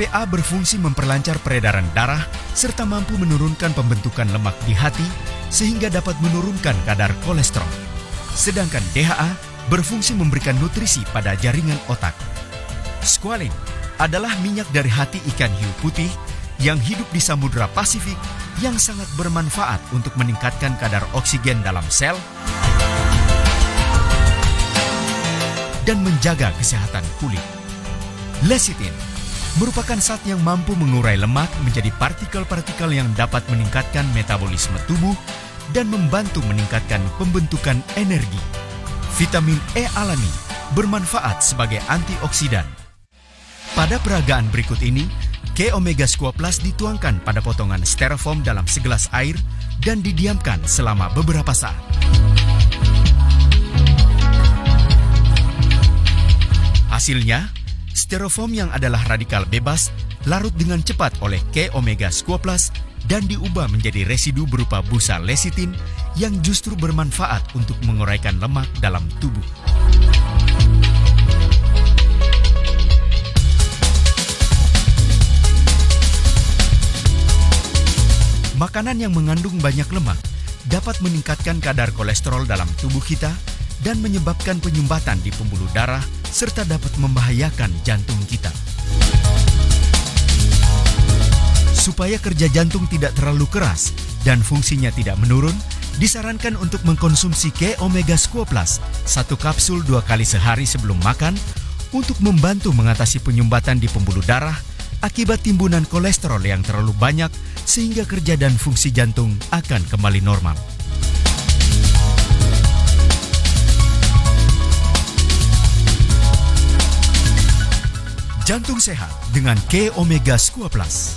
HPA berfungsi memperlancar peredaran darah serta mampu menurunkan pembentukan lemak di hati sehingga dapat menurunkan kadar kolesterol. Sedangkan DHA berfungsi memberikan nutrisi pada jaringan otak. Squalene adalah minyak dari hati ikan hiu putih yang hidup di Samudra Pasifik yang sangat bermanfaat untuk meningkatkan kadar oksigen dalam sel dan menjaga kesehatan kulit. Lecithin merupakan zat yang mampu mengurai lemak menjadi partikel-partikel yang dapat meningkatkan metabolisme tubuh dan membantu meningkatkan pembentukan energi. Vitamin E alami bermanfaat sebagai antioksidan. Pada peragaan berikut ini, K-Omega Squat Plus dituangkan pada potongan styrofoam dalam segelas air dan didiamkan selama beberapa saat. Hasilnya, styrofoam yang adalah radikal bebas larut dengan cepat oleh K-Omega Squat Plus dan diubah menjadi residu berupa busa lecithin yang justru bermanfaat untuk menguraikan lemak dalam tubuh. Makanan yang mengandung banyak lemak dapat meningkatkan kadar kolesterol dalam tubuh kita dan menyebabkan penyumbatan di pembuluh darah serta dapat membahayakan jantung kita. Supaya kerja jantung tidak terlalu keras dan fungsinya tidak menurun, disarankan untuk mengkonsumsi K-Omega Squat Plus 1 kapsul 2 kali sehari sebelum makan untuk membantu mengatasi penyumbatan di pembuluh darah akibat timbunan kolesterol yang terlalu banyak sehingga kerja dan fungsi jantung akan kembali normal. Jantung sehat dengan K-Omega Squat Plus.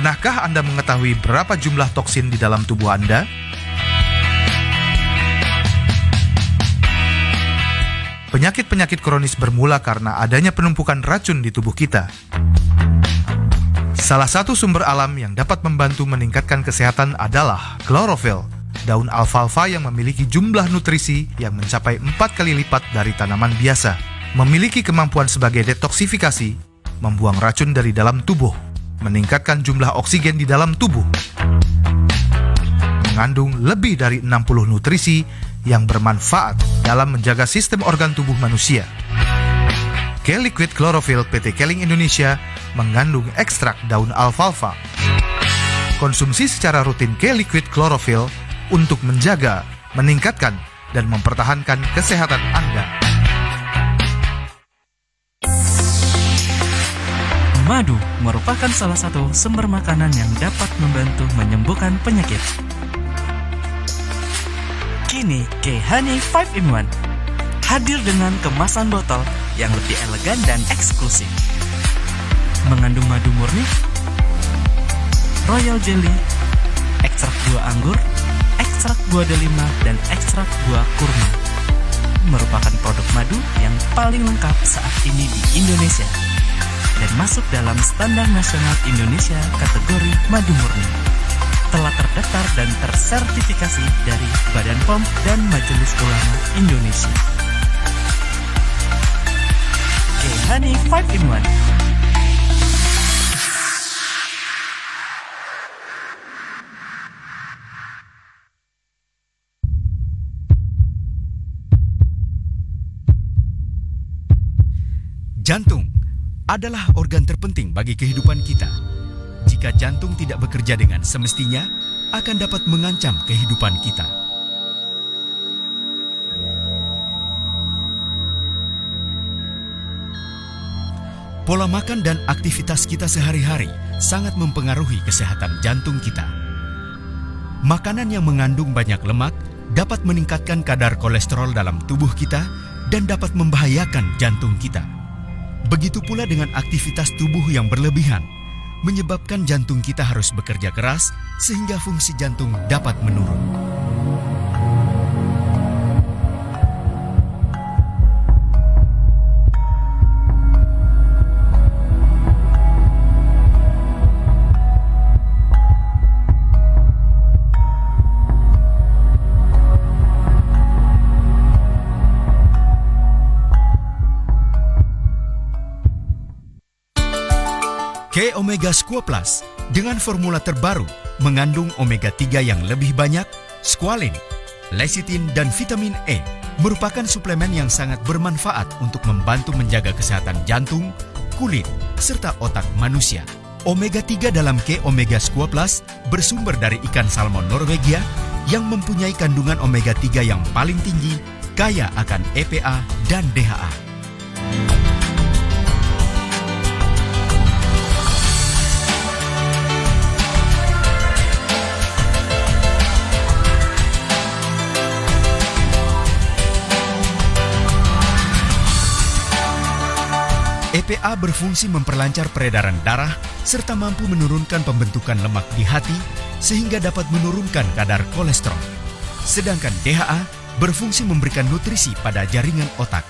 Pernahkah Anda mengetahui berapa jumlah toksin di dalam tubuh Anda? Penyakit-penyakit kronis bermula karena adanya penumpukan racun di tubuh kita. Salah satu sumber alam yang dapat membantu meningkatkan kesehatan adalah klorofil, daun alfalfa yang memiliki jumlah nutrisi yang mencapai 4 kali lipat dari tanaman biasa. Memiliki kemampuan sebagai detoksifikasi, membuang racun dari dalam tubuh, meningkatkan jumlah oksigen di dalam tubuh. Mengandung lebih dari 60 nutrisi yang bermanfaat dalam menjaga sistem organ tubuh manusia. K-Liquid Chlorophyll PT Keling Indonesia mengandung ekstrak daun alfalfa. Konsumsi secara rutin K-Liquid Chlorophyll untuk menjaga, meningkatkan, dan mempertahankan kesehatan Anda. Madu merupakan salah satu sumber makanan yang dapat membantu menyembuhkan penyakit. Kini, K-Honey 5-in-1 hadir dengan kemasan botol yang lebih elegan dan eksklusif. Mengandung madu murni, royal jelly, ekstrak buah anggur, ekstrak buah delima, dan ekstrak buah kurma. Merupakan produk madu yang paling lengkap saat ini di Indonesia dan masuk dalam standar nasional Indonesia kategori madu murni. Telah terdaftar dan tersertifikasi dari Badan POM dan Majelis Ulama Indonesia. Honey 5 in 1. Jantung adalah organ terpenting bagi kehidupan kita. Jika jantung tidak bekerja dengan semestinya, akan dapat mengancam kehidupan kita. Pola makan dan aktivitas kita sehari-hari sangat mempengaruhi kesehatan jantung kita. Makanan yang mengandung banyak lemak dapat meningkatkan kadar kolesterol dalam tubuh kita dan dapat membahayakan jantung kita. Begitu pula dengan aktivitas tubuh yang berlebihan, menyebabkan jantung kita harus bekerja keras sehingga fungsi jantung dapat menurun. K-Omega Squal Plus dengan formula terbaru mengandung omega 3 yang lebih banyak, squalene, lecithin, dan vitamin E merupakan suplemen yang sangat bermanfaat untuk membantu menjaga kesehatan jantung, kulit, serta otak manusia. Omega 3 dalam K-Omega Squal Plus bersumber dari ikan salmon Norwegia yang mempunyai kandungan omega 3 yang paling tinggi, kaya akan EPA dan DHA. EPA berfungsi memperlancar peredaran darah serta mampu menurunkan pembentukan lemak di hati sehingga dapat menurunkan kadar kolesterol. Sedangkan DHA berfungsi memberikan nutrisi pada jaringan otak.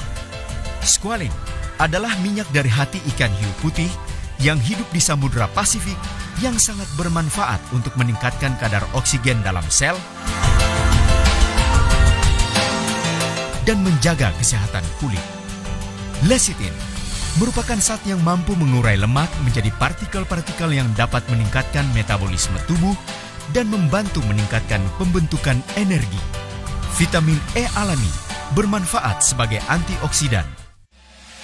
Squalene adalah minyak dari hati ikan hiu putih yang hidup di Samudra Pasifik yang sangat bermanfaat untuk meningkatkan kadar oksigen dalam sel dan menjaga kesehatan kulit. Lecithin merupakan zat yang mampu mengurai lemak menjadi partikel-partikel yang dapat meningkatkan metabolisme tubuh dan membantu meningkatkan pembentukan energi. Vitamin E alami bermanfaat sebagai antioksidan.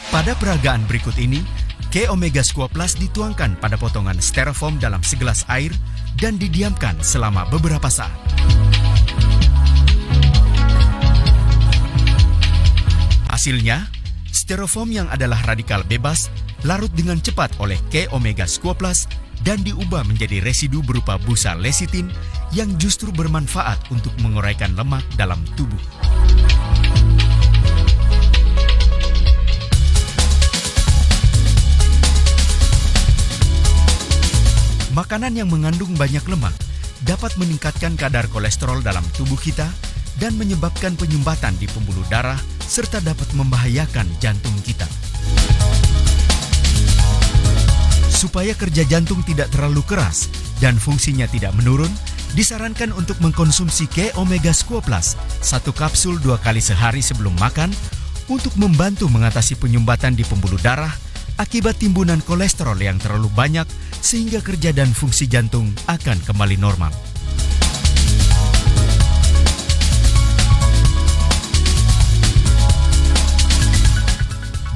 Pada peragaan berikut ini, K-Omega Squal Plus dituangkan pada potongan styrofoam dalam segelas air dan didiamkan selama beberapa saat. Hasilnya, styrofoam yang adalah radikal bebas larut dengan cepat oleh K-Omega Squal Plus dan diubah menjadi residu berupa busa lecithin yang justru bermanfaat untuk menguraikan lemak dalam tubuh. Makanan yang mengandung banyak lemak dapat meningkatkan kadar kolesterol dalam tubuh kita dan menyebabkan penyumbatan di pembuluh darah serta dapat membahayakan jantung kita. Supaya kerja jantung tidak terlalu keras dan fungsinya tidak menurun, disarankan untuk mengkonsumsi K-Omega Squal Plus 1 kapsul 2 kali sehari sebelum makan untuk membantu mengatasi penyumbatan di pembuluh darah akibat timbunan kolesterol yang terlalu banyak sehingga kerja dan fungsi jantung akan kembali normal.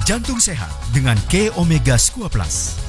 Jantung sehat dengan K-Omega Squal Plus.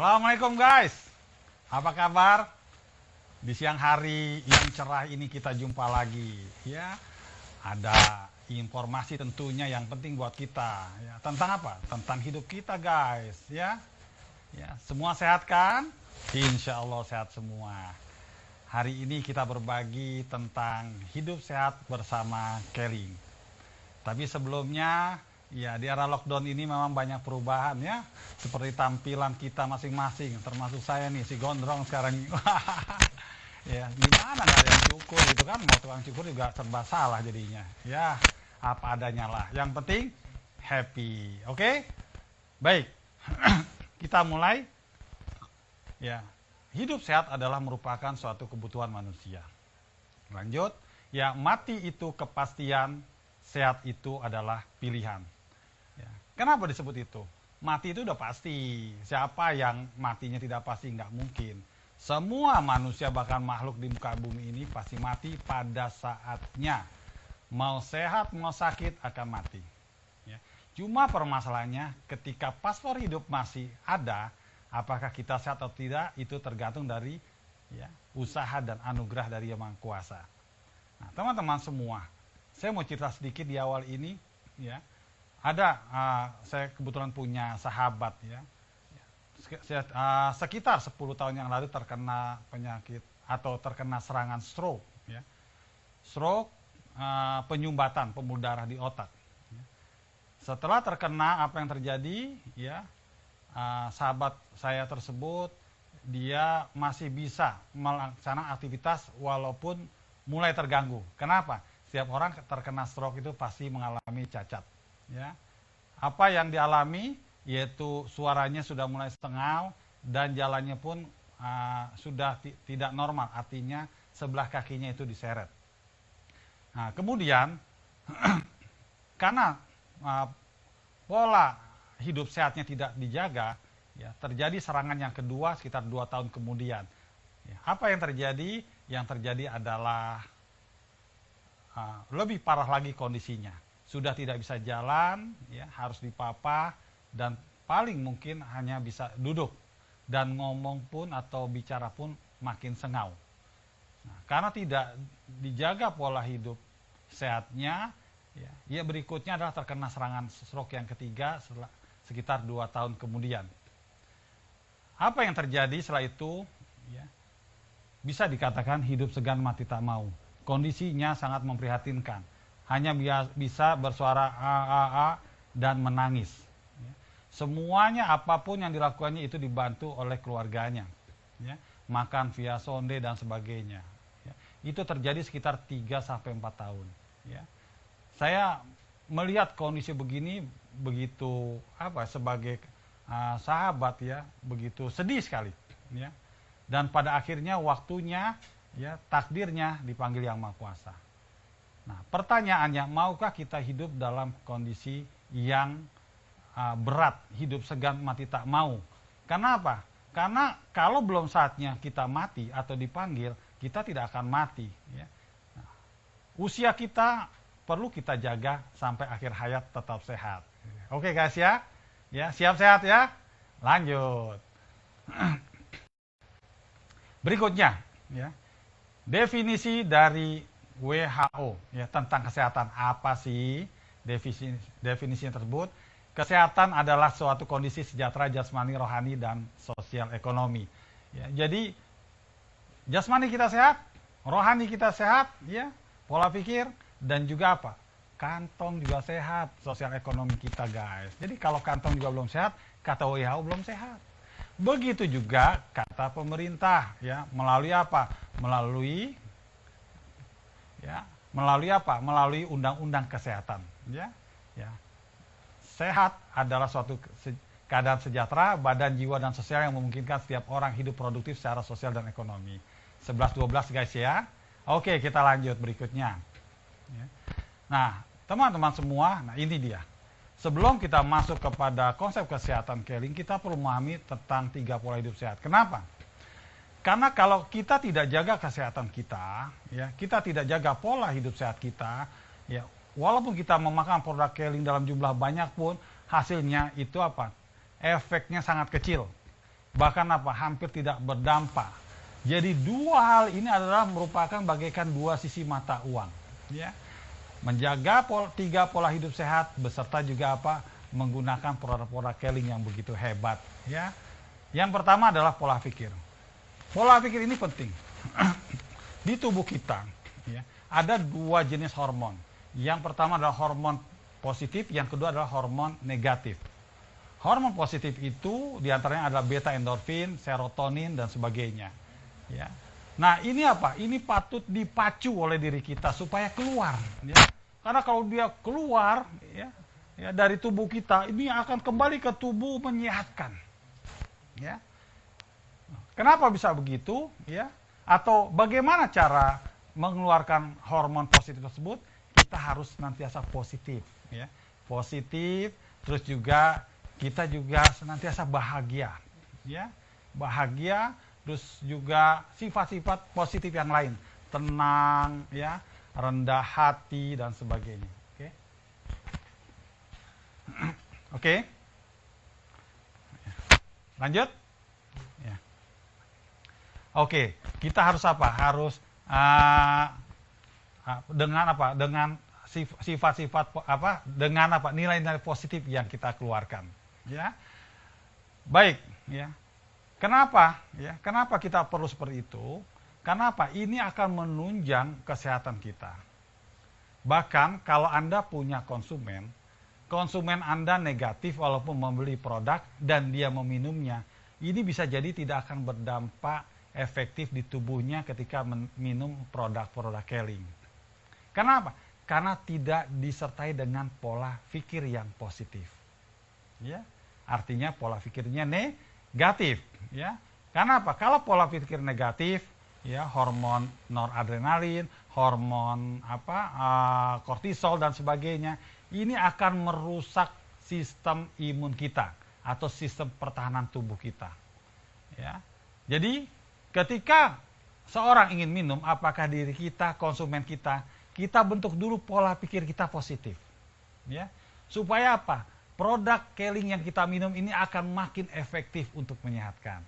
Assalamualaikum guys, apa kabar? Di siang hari yang cerah ini kita jumpa lagi, ya. Ada informasi tentunya yang penting buat kita, ya. Tentang apa? Tentang hidup kita guys, ya. Ya, semua sehat kan? Insya Allah sehat semua. Hari ini kita berbagi tentang hidup sehat bersama Keling. Tapi sebelumnya, ya, di era lockdown ini memang banyak perubahan ya. Seperti tampilan kita masing-masing, termasuk saya nih, si gondrong sekarang. Ya, gimana nggak ada yang cukur gitu kan, mau tukang cukur juga serba salah jadinya. Ya, apa adanya lah. Yang penting happy, oke? Baik, kita mulai. Ya, hidup sehat adalah merupakan suatu kebutuhan manusia. Lanjut, ya, mati itu kepastian, sehat itu adalah pilihan. Ya. Kenapa disebut itu? Mati itu udah pasti. Siapa yang matinya tidak pasti? Nggak mungkin. Semua manusia bahkan makhluk di muka bumi ini pasti mati pada saatnya. Mau sehat, mau sakit akan mati. Ya. Cuma permasalahannya ketika paspor hidup masih ada, apakah kita sehat atau tidak itu tergantung dari ya, usaha dan anugerah dari Yang Maha Kuasa. Nah, teman-teman semua, saya mau cerita sedikit di awal ini, ya. Ada, saya kebetulan punya sahabat, ya. Sekitar 10 tahun yang lalu terkena penyakit atau terkena serangan stroke, ya. Stroke, penyumbatan pembuluh darah di otak. Ya. Setelah terkena, apa yang terjadi, ya, sahabat saya tersebut, dia masih bisa melaksanakan aktivitas walaupun mulai terganggu. Kenapa? Setiap orang terkena stroke itu pasti mengalami cacat. Ya. Apa yang dialami yaitu suaranya sudah mulai setengah dan jalannya pun sudah tidak normal, artinya sebelah kakinya itu diseret. Nah, kemudian karena pola hidup sehatnya tidak dijaga, ya, terjadi serangan yang kedua sekitar 2 tahun kemudian. Ya, apa yang terjadi? Yang terjadi adalah lebih parah lagi kondisinya. Sudah tidak bisa jalan, ya, harus dipapah, dan paling mungkin hanya bisa duduk. Dan ngomong pun atau bicara pun makin sengau. Nah, karena tidak dijaga pola hidup sehatnya, ya berikutnya adalah terkena serangan stroke yang ketiga sekitar 2 tahun kemudian. Apa yang terjadi setelah itu? Ya, bisa dikatakan hidup segan mati tak mau. Kondisinya sangat memprihatinkan. Hanya bisa bersuara a dan menangis. Ya. Semuanya apapun yang dilakukannya itu dibantu oleh keluarganya. Ya. Makan via sonde dan sebagainya. Ya. Itu terjadi sekitar 3-4 tahun. Ya. Saya melihat kondisi begini begitu sebagai sahabat, ya, begitu sedih sekali. Ya. Dan pada akhirnya waktunya, ya, takdirnya dipanggil Yang Maha Kuasa. Nah, pertanyaannya, maukah kita hidup dalam kondisi yang berat, hidup segan mati tak mau? Kenapa? Karena kalau belum saatnya kita mati atau dipanggil, kita tidak akan mati. Ya. Nah, usia kita perlu kita jaga sampai akhir hayat tetap sehat. Oke guys, ya, ya, siap sehat ya. Lanjut. Berikutnya, ya, definisi dari WHO, ya, tentang kesehatan. Apa sih definisi tersebut? Kesehatan adalah suatu kondisi sejahtera jasmani, rohani, dan sosial ekonomi. Ya, jadi jasmani kita sehat, rohani kita sehat, ya, pola pikir, dan juga apa? Kantong juga sehat, sosial ekonomi kita guys. Jadi kalau kantong juga belum sehat, kata WHO belum sehat. Begitu juga kata pemerintah, ya, melalui apa? Melalui apa? Melalui undang-undang kesehatan, ya. Ya. Sehat adalah suatu keadaan sejahtera, badan, jiwa, dan sosial yang memungkinkan setiap orang hidup produktif secara sosial dan ekonomi. 11-12 guys, ya. Oke, kita lanjut berikutnya. Ya. Nah, teman-teman semua, nah ini dia. Sebelum kita masuk kepada konsep kesehatan Keling, kita perlu memahami tentang 3 pola hidup sehat. Kenapa? Karena kalau kita tidak jaga kesehatan kita, ya, kita tidak jaga pola hidup sehat kita, ya, walaupun kita memakan produk Keling dalam jumlah banyak pun, hasilnya itu apa? Efeknya sangat kecil. bahkan apa, hampir tidak berdampak. Jadi dua hal ini adalah merupakan bagaikan dua sisi mata uang, ya. Menjaga tiga pola hidup sehat beserta juga apa, menggunakan produk-produk Keling yang begitu hebat, ya. Yang pertama adalah pola pikir. Pola pikir ini penting. Di tubuh kita, ya, ada dua jenis hormon. Yang pertama adalah hormon positif, yang kedua adalah hormon negatif. Hormon positif itu diantaranya adalah beta endorfin, serotonin, dan sebagainya. Ya. Nah ini apa? Ini patut dipacu oleh diri kita supaya keluar. Ya. Karena kalau dia keluar ya, dari tubuh kita, ini akan kembali ke tubuh menyehatkan. Ya. Kenapa bisa begitu? Ya. Atau bagaimana cara mengeluarkan hormon positif tersebut? Kita harus senantiasa positif, ya, positif. Terus juga kita juga senantiasa bahagia, ya, bahagia. Terus juga sifat-sifat positif yang lain, tenang, ya, rendah hati dan sebagainya. Oke, oke, lanjut. Ya. Oke, kita harus apa? Harus dengan apa? Dengan sifat-sifat apa? Dengan apa? Nilai-nilai positif yang kita keluarkan, ya. Baik, ya. Kenapa? Ya, kenapa kita perlu seperti itu? Kenapa? Ini akan menunjang kesehatan kita. Bahkan kalau Anda punya konsumen Anda negatif walaupun membeli produk dan dia meminumnya, ini bisa jadi tidak akan berdampak efektif di tubuhnya ketika minum produk-produk Keling. Kenapa? Karena tidak disertai dengan pola pikir yang positif. Ya, artinya pola pikirnya negatif. Ya, karena apa? Kalau pola pikir negatif, ya, hormon noradrenalin, hormon kortisol dan sebagainya, ini akan merusak sistem imun kita atau sistem pertahanan tubuh kita. Ya, jadi ketika seorang ingin minum, apakah diri kita, konsumen kita bentuk dulu pola pikir kita positif. Ya. Supaya apa? Produk Keling yang kita minum ini akan makin efektif untuk menyehatkan.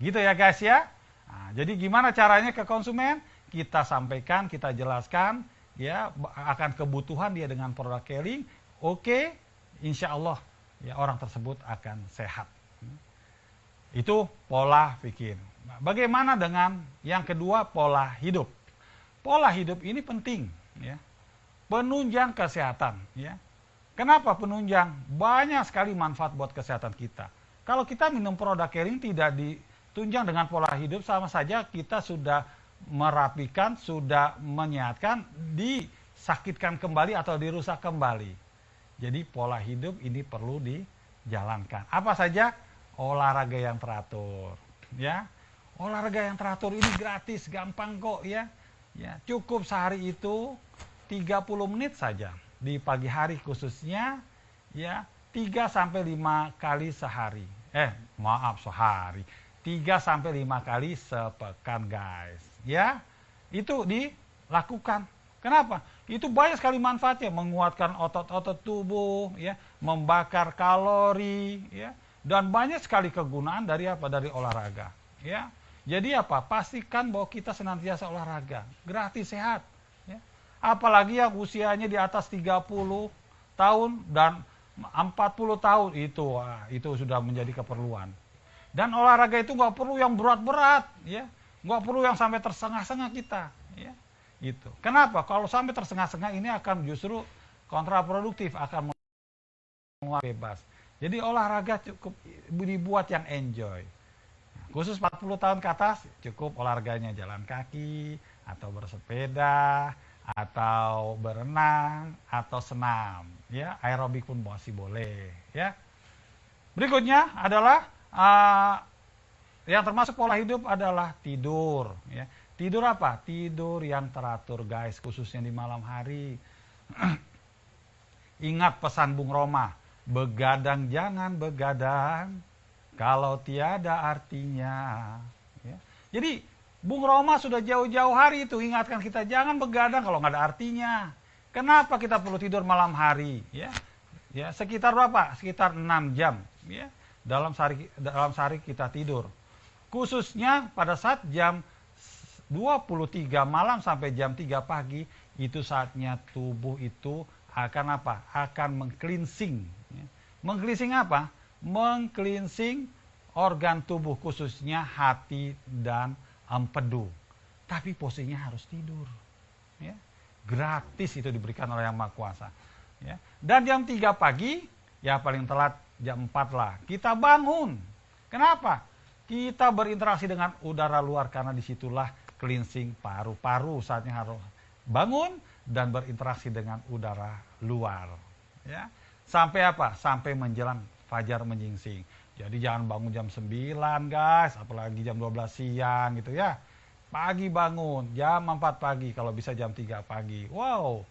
Gitu ya guys ya. Nah, jadi gimana caranya ke konsumen? Kita sampaikan, kita jelaskan ya akan kebutuhan dia dengan produk Keling. Oke, insya Allah ya orang tersebut akan sehat. Itu pola pikir. Bagaimana dengan yang kedua, pola hidup? Pola hidup ini penting, ya. Penunjang kesehatan, ya. Kenapa penunjang? Banyak sekali manfaat buat kesehatan kita. Kalau kita minum produk Keling tidak ditunjang dengan pola hidup, sama saja kita sudah merapikan, sudah menyehatkan, disakitkan kembali atau dirusak kembali. Jadi pola hidup ini perlu dijalankan. Apa saja? Olahraga yang teratur, ya. Olahraga yang teratur ini gratis, gampang kok, ya. Ya, cukup sehari itu 30 menit saja. Di pagi hari khususnya, ya, 3-5 kali sehari. Sehari. 3-5 kali sepekan, guys. Ya, itu dilakukan. Kenapa? Itu banyak sekali manfaatnya, menguatkan otot-otot tubuh, ya, membakar kalori, ya, dan banyak sekali kegunaan dari apa? Dari olahraga, ya. Jadi apa? Pastikan bahwa kita senantiasa olahraga, gratis, sehat. Ya. Apalagi yang usianya di atas 30 tahun dan 40 tahun, itu sudah menjadi keperluan. Dan olahraga itu nggak perlu yang berat-berat, ya. Nggak perlu yang sampai tersengah-sengah kita, ya. Gitu. Kenapa? Kalau sampai tersengah-sengah ini akan justru kontraproduktif, akan bebas. Jadi olahraga cukup dibuat yang enjoy. Khusus 40 tahun ke atas, cukup olahraganya jalan kaki, atau bersepeda, atau berenang, atau senam. Ya, aerobik pun masih boleh. Ya. Berikutnya adalah, yang termasuk pola hidup adalah tidur. Ya. Tidur apa? Tidur yang teratur, guys, khususnya di malam hari. Ingat pesan Bung Roma, begadang jangan begadang, kalau tiada artinya. Ya. Jadi Bung Roma sudah jauh-jauh hari itu ingatkan kita jangan begadang kalau nggak ada artinya. Kenapa kita perlu tidur malam hari? Ya, ya, sekitar berapa? Sekitar 6 jam. Ya. dalam sehari kita tidur. Khususnya pada saat jam 23 malam sampai jam 3 pagi, itu saatnya tubuh itu akan apa? Akan meng-cleansing. Meng-cleansing apa? Meng-cleansing organ tubuh, khususnya hati dan empedu. Tapi posisinya harus tidur. Ya. Gratis itu diberikan oleh Yang Maha Kuasa. Ya. Dan jam 3 pagi, ya paling telat jam 4 lah, kita bangun. Kenapa? Kita berinteraksi dengan udara luar, karena disitulah cleansing paru-paru, saatnya harus bangun dan berinteraksi dengan udara luar. Ya. Sampai apa? Sampai menjelang fajar menyingsing. Jadi jangan bangun jam 9 guys, apalagi jam 12 siang gitu ya. Pagi bangun, jam 4 pagi, kalau bisa jam 3 pagi. Wow,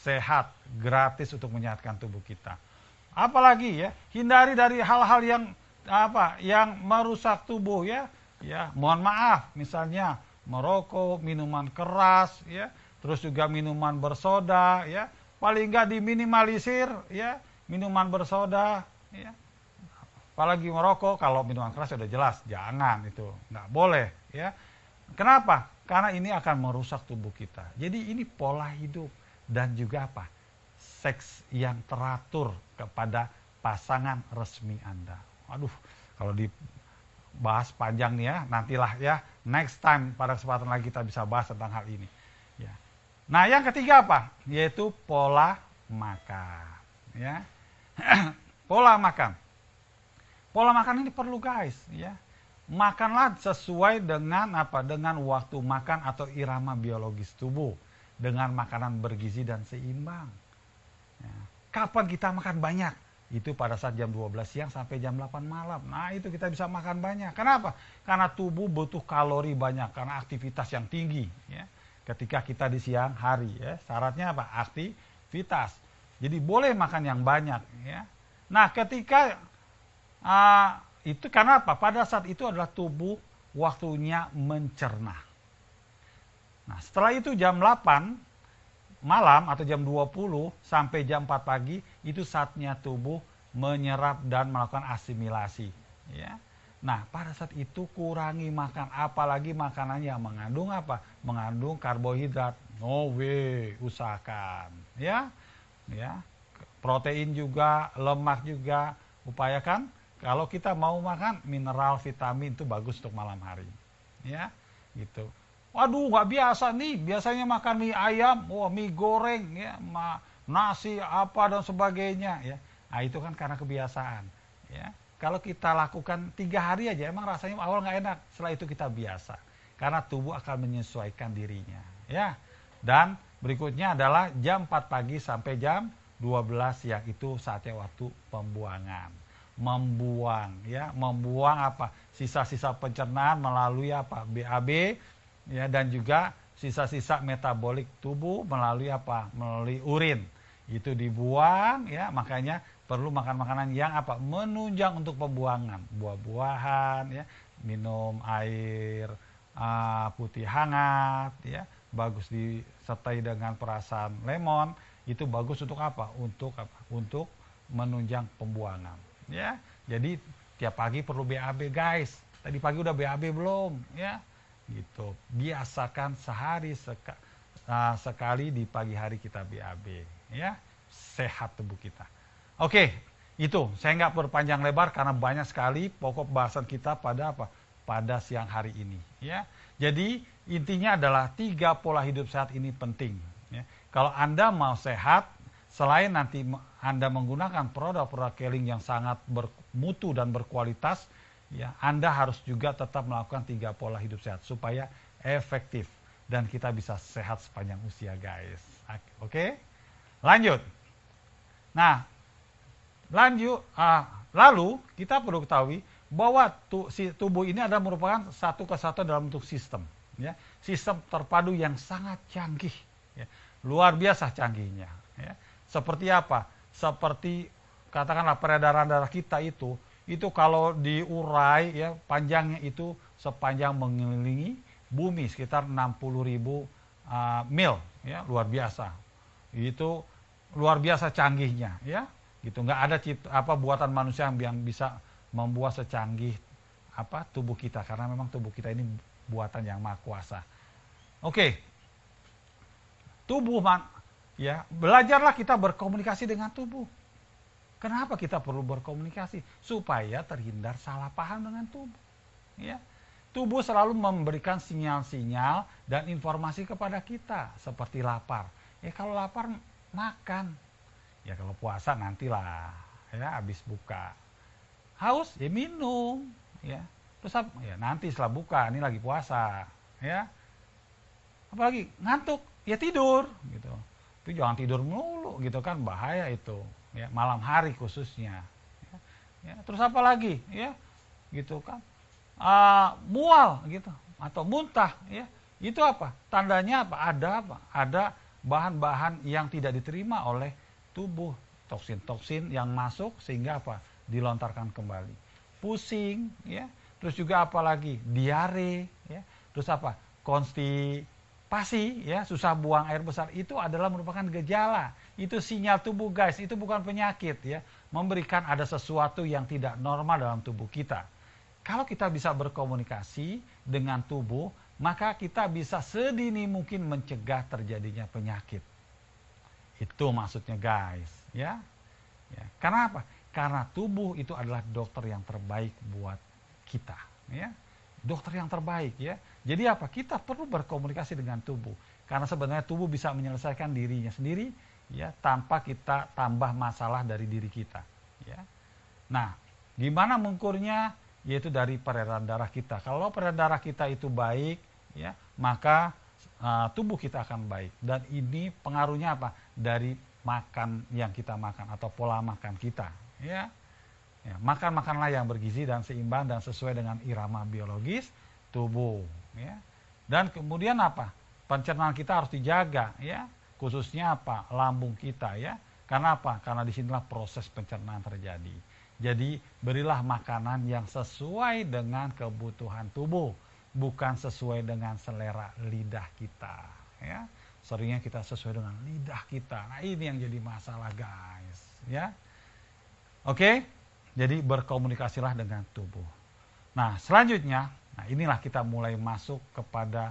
sehat, gratis untuk menyehatkan tubuh kita. Apalagi ya, hindari dari hal-hal yang merusak tubuh ya. Ya, mohon maaf, misalnya merokok, minuman keras ya, terus juga minuman bersoda ya. Paling enggak diminimalisir ya, minuman bersoda ya. Apalagi merokok, kalau minuman keras sudah jelas, jangan, itu nggak boleh ya. Kenapa? Karena ini akan merusak tubuh kita. Jadi ini pola hidup dan juga apa? Seks yang teratur kepada pasangan resmi Anda. Waduh, kalau dibahas panjang nih ya, nantilah ya, next time pada kesempatan lagi kita bisa bahas tentang hal ini. Ya. Nah, yang ketiga apa? Yaitu pola makan. Ya. Pola makan. Pola makan ini perlu guys, ya. Makanlah sesuai dengan apa? Dengan waktu makan atau irama biologis tubuh, dengan makanan bergizi dan seimbang. Ya. Kapan kita makan banyak? Itu pada saat jam 12 siang sampai jam 8 malam. Nah, itu kita bisa makan banyak. Kenapa? Karena tubuh butuh kalori banyak karena aktivitas yang tinggi, ya. Ketika kita di siang hari, ya. Syaratnya apa? Aktivitas. Jadi boleh makan yang banyak, ya. Nah, ketika itu karena apa? Pada saat itu adalah tubuh waktunya mencerna. Nah, setelah itu jam 8 malam atau jam 20 sampai jam 4 pagi, itu saatnya tubuh menyerap dan melakukan asimilasi. Ya. Nah, pada saat itu kurangi makan, apalagi makanan yang mengandung apa? Mengandung karbohidrat. No way, usahakan. Ya, ya. Protein juga, lemak juga, upayakan. Kalau kita mau makan mineral, vitamin itu bagus untuk malam hari. Ya, gitu. Waduh, nggak biasa nih. Biasanya makan mie ayam, mie goreng, ya, nasi apa dan sebagainya. Ya, nah, itu kan karena kebiasaan. Ya, kalau kita lakukan 3 hari aja, emang rasanya awal nggak enak. Setelah itu kita biasa, karena tubuh akan menyesuaikan dirinya. Ya, dan berikutnya adalah jam 4 pagi sampai jam 12 siang, itu saatnya waktu pembuangan. Membuang apa? Sisa-sisa pencernaan melalui apa? BAB. Ya, dan juga sisa-sisa metabolik tubuh melalui apa? Melalui urin. Itu dibuang, ya. Makanya perlu makan makanan yang apa? Menunjang untuk pembuangan. Buah-buahan, ya. Minum air putih hangat, ya. Bagus disertai dengan perasan lemon. Itu bagus untuk apa? Untuk apa? Untuk menunjang pembuangan. Ya. Jadi tiap pagi perlu BAB guys. Tadi pagi udah BAB belum? Ya. Gitu, biasakan sehari sekali di pagi hari kita BAB, ya, sehat tubuh kita. Oke, itu saya nggak berpanjang lebar karena banyak sekali pokok bahasan kita pada apa? Pada siang hari ini, ya. Jadi intinya adalah 3 pola hidup sehat ini penting. Ya. Kalau Anda mau sehat, selain nanti Anda menggunakan produk-produk Keling yang sangat bermutu dan berkualitas, ya, Anda harus juga tetap melakukan 3 pola hidup sehat supaya efektif dan kita bisa sehat sepanjang usia, guys. Oke? Lanjut. Nah, lalu kita perlu ketahui bahwa tubuh ini adalah merupakan satu kesatuan dalam bentuk sistem, ya. Sistem terpadu yang sangat canggih, ya. Luar biasa canggihnya, ya. Seperti apa? Seperti katakanlah peredaran darah kita itu kalau diurai, ya, panjangnya itu sepanjang mengelilingi bumi sekitar 60.000 mil, ya, luar biasa. Itu luar biasa canggihnya, ya. Gitu, nggak ada buatan manusia yang bisa membuat secanggih tubuh kita, karena memang tubuh kita ini buatan yang maha kuasa. Oke. Tubuh belajarlah kita berkomunikasi dengan tubuh. Kenapa kita perlu berkomunikasi? Supaya terhindar salah paham dengan tubuh. Ya. Tubuh selalu memberikan sinyal-sinyal dan informasi kepada kita, seperti lapar. Kalau lapar makan. Ya kalau puasa nantilah, habis buka. Haus minum, Terus nanti setelah buka, ini lagi puasa, Apalagi ngantuk, tidur, gitu. Tapi jangan tidur mulu, gitu kan, bahaya itu, malam hari khususnya. Terus apa lagi, gitu kan, mual, gitu, atau muntah, itu apa? Tandanya apa? Ada bahan-bahan yang tidak diterima oleh tubuh, toksin-toksin yang masuk sehingga dilontarkan kembali. Pusing, terus juga apa lagi? Diare, terus konstipasi, susah buang air besar, itu adalah merupakan gejala. Itu sinyal tubuh, guys, itu bukan penyakit, memberikan ada sesuatu yang tidak normal dalam tubuh kita. Kalau kita bisa berkomunikasi dengan tubuh, maka kita bisa sedini mungkin mencegah terjadinya penyakit. Itu maksudnya, guys, Karena apa? Karena tubuh itu adalah dokter yang terbaik buat kita, Dokter yang terbaik, Jadi apa? Kita perlu berkomunikasi dengan tubuh. Karena sebenarnya tubuh bisa menyelesaikan dirinya sendiri, tanpa kita tambah masalah dari diri kita, Nah, gimana mengukurnya? Yaitu dari peredaran darah kita. Kalau peredaran darah kita itu baik, maka tubuh kita akan baik. Dan ini pengaruhnya apa? Dari makan yang kita makan atau pola makan kita, Makanlah yang bergizi dan seimbang dan sesuai dengan irama biologis tubuh, Dan kemudian apa? Pencernaan kita harus dijaga, Khususnya lambung kita, Karena apa? Karena disinilah proses pencernaan terjadi. Jadi berilah makanan yang sesuai dengan kebutuhan tubuh, bukan sesuai dengan selera lidah kita, Seringnya kita sesuai dengan lidah kita. Nah, ini yang jadi masalah, guys, Oke? Jadi berkomunikasilah dengan tubuh. Nah, selanjutnya, inilah kita mulai masuk kepada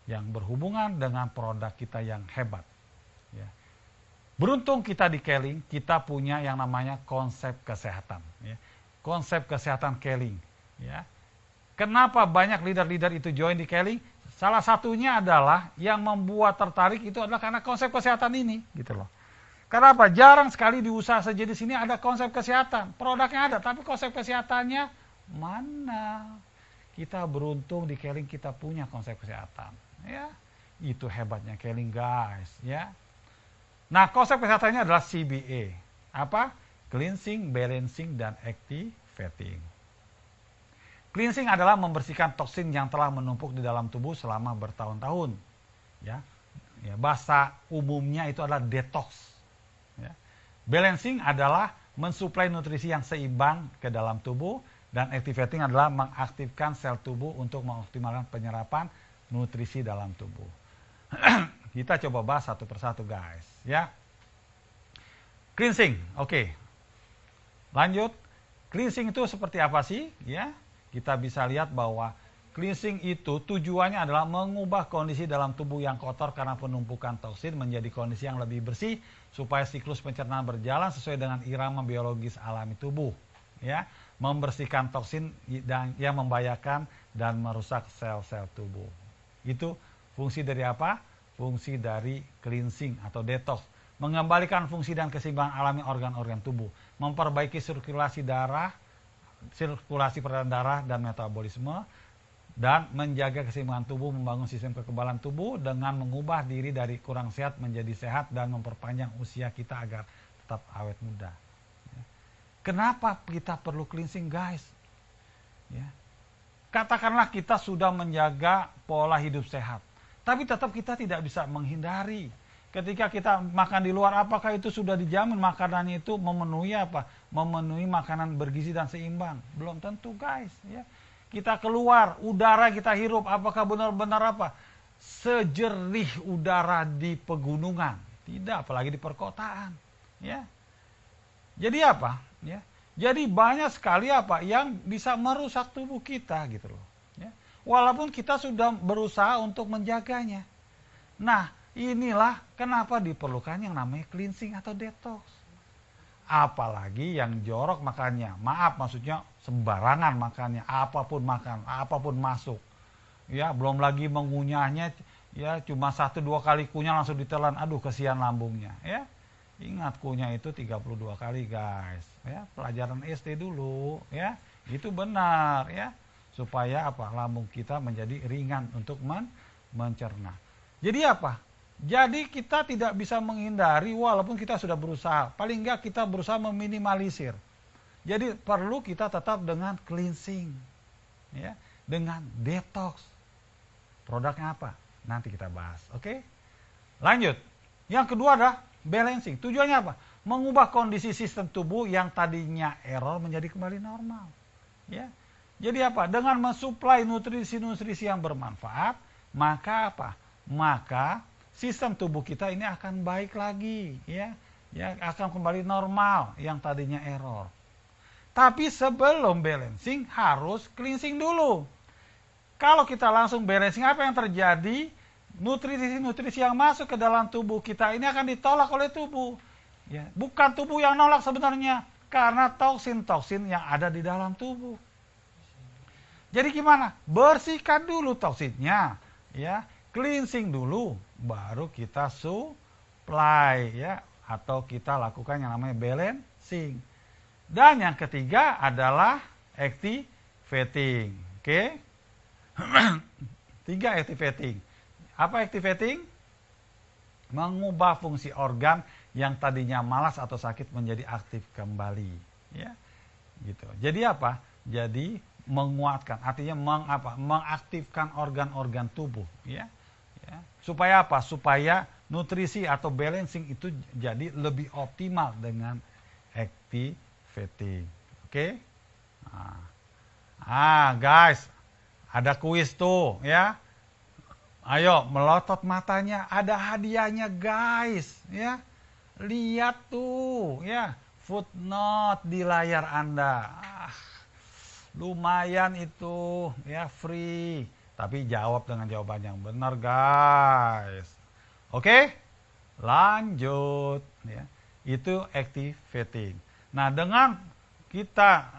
yang berhubungan dengan produk kita yang hebat. Beruntung kita di Keling, kita punya yang namanya konsep kesehatan. Konsep kesehatan Keling. Kenapa banyak leader-leader itu join di Keling? Salah satunya adalah yang membuat tertarik itu adalah karena konsep kesehatan ini, gitu loh. Karena apa? Jarang sekali di usaha sejenis ini ada konsep kesehatan. Produknya ada, tapi konsep kesehatannya mana? Kita beruntung di Keling kita punya konsep kesehatan. Itu hebatnya Keling, guys. Nah, konsep kesehatannya adalah CBA. Apa? Cleansing, Balancing, dan Activating. Cleansing adalah membersihkan toksin yang telah menumpuk di dalam tubuh selama bertahun-tahun. Bahasa umumnya itu adalah detox. Balancing adalah mensuplai nutrisi yang seimbang ke dalam tubuh, dan activating adalah mengaktifkan sel tubuh untuk mengoptimalkan penyerapan nutrisi dalam tubuh. Kita coba bahas satu persatu, guys, Cleansing, oke. Lanjut, cleansing itu seperti apa sih? Kita bisa lihat bahwa cleansing itu tujuannya adalah mengubah kondisi dalam tubuh yang kotor karena penumpukan toksin menjadi kondisi yang lebih bersih supaya siklus pencernaan berjalan sesuai dengan irama biologis alami tubuh. Membersihkan toksin yang membahayakan dan merusak sel-sel tubuh. Itu fungsi dari apa? Fungsi dari cleansing atau detox. Mengembalikan fungsi dan keseimbangan alami organ-organ tubuh. Memperbaiki sirkulasi darah, sirkulasi peredaran darah dan metabolisme, dan menjaga keseimbangan tubuh, membangun sistem kekebalan tubuh dengan mengubah diri dari kurang sehat menjadi sehat dan memperpanjang usia kita agar tetap awet muda. Kenapa kita perlu cleansing, guys? Katakanlah kita sudah menjaga pola hidup sehat, tapi tetap kita tidak bisa menghindari. Ketika kita makan di luar, apakah itu sudah dijamin makanannya itu memenuhi apa? Memenuhi makanan bergizi dan seimbang? Belum tentu, guys. Kita keluar, udara kita hirup, apakah benar-benar apa? Sejernih udara di pegunungan? Tidak, apalagi di perkotaan. Jadi apa? Jadi banyak sekali yang bisa merusak tubuh kita gitu loh. Ya. Walaupun kita sudah berusaha untuk menjaganya. Nah, inilah kenapa diperlukan yang namanya cleansing atau detox. Apalagi yang jorok makannya, maksudnya sembarangan makannya, apapun makan, apapun masuk. Ya, belum lagi mengunyahnya, ya cuma 1-2 kali kunyah langsung ditelan, aduh kesian lambungnya, ya. Ingat kunyah itu 32 kali guys, ya pelajaran SD dulu, ya itu benar, ya supaya lambung kita menjadi ringan untuk mencerna. Jadi Jadi kita tidak bisa menghindari walaupun kita sudah berusaha, paling enggak kita berusaha meminimalisir. Jadi perlu kita tetap dengan cleansing, ya dengan detox. Produknya apa? Nanti kita bahas, oke? Lanjut. Yang kedua adalah balancing. Tujuannya apa? Mengubah kondisi sistem tubuh yang tadinya error menjadi kembali normal. Ya. Jadi dengan mensuplai nutrisi-nutrisi yang bermanfaat, maka Maka sistem tubuh kita ini akan baik lagi, ya. Ya, akan kembali normal yang tadinya error. Tapi sebelum balancing harus cleansing dulu. Kalau kita langsung balancing, apa yang terjadi? Nutrisi-nutrisi yang masuk ke dalam tubuh kita ini akan ditolak oleh tubuh. Ya, bukan tubuh yang nolak sebenarnya, karena toksin-toksin yang ada di dalam tubuh. Jadi gimana? Bersihkan dulu toksinnya, ya, cleansing dulu, baru kita supply, ya, atau kita lakukan yang namanya balancing. Dan yang ketiga adalah activating, oke? 3 activating. Apa activating? Mengubah fungsi organ yang tadinya malas atau sakit menjadi aktif kembali, ya. Gitu. Jadi Jadi menguatkan, artinya mengaktifkan organ-organ tubuh, ya. Ya. Supaya Supaya nutrisi atau balancing itu jadi lebih optimal dengan activating. Oke? Guys, ada kuis tuh, ya. Ayo, melotot matanya, ada hadiahnya guys, ya. Lihat tuh, ya, footnote di layar Anda. Lumayan itu, ya, free. Tapi jawab dengan jawaban yang benar guys. Oke? Lanjut, ya. Itu activating. Nah, dengan kita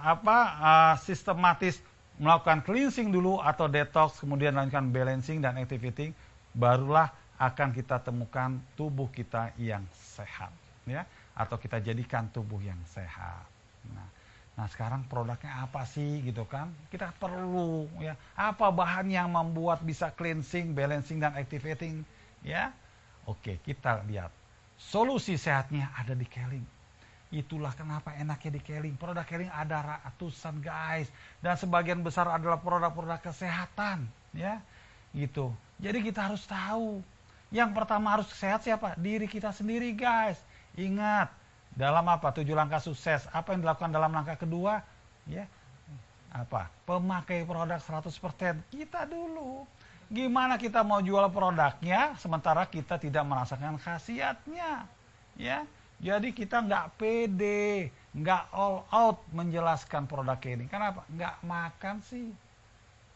sistematis melakukan cleansing dulu atau detox, kemudian lanjutkan balancing dan activating, barulah akan kita temukan tubuh kita yang sehat, ya, atau kita jadikan tubuh yang sehat. Nah sekarang produknya apa sih gitu kan? Kita perlu, ya, apa bahan yang membuat bisa cleansing, balancing dan activating, ya? Oke, kita lihat. Solusi sehatnya ada di Keling. Itulah kenapa enaknya di Keling. Produk Keling ada ratusan guys, dan sebagian besar adalah produk-produk kesehatan, ya. Gitu. Jadi kita harus tahu. Yang pertama harus sehat siapa? Diri kita sendiri guys. Ingat, dalam 7 langkah sukses, apa yang dilakukan dalam langkah kedua? Ya. Pemakai produk 100% kita dulu. Gimana kita mau jual produknya sementara kita tidak merasakan khasiatnya, ya? Jadi kita nggak pede, nggak all out menjelaskan produk ini. Kenapa? Nggak makan sih.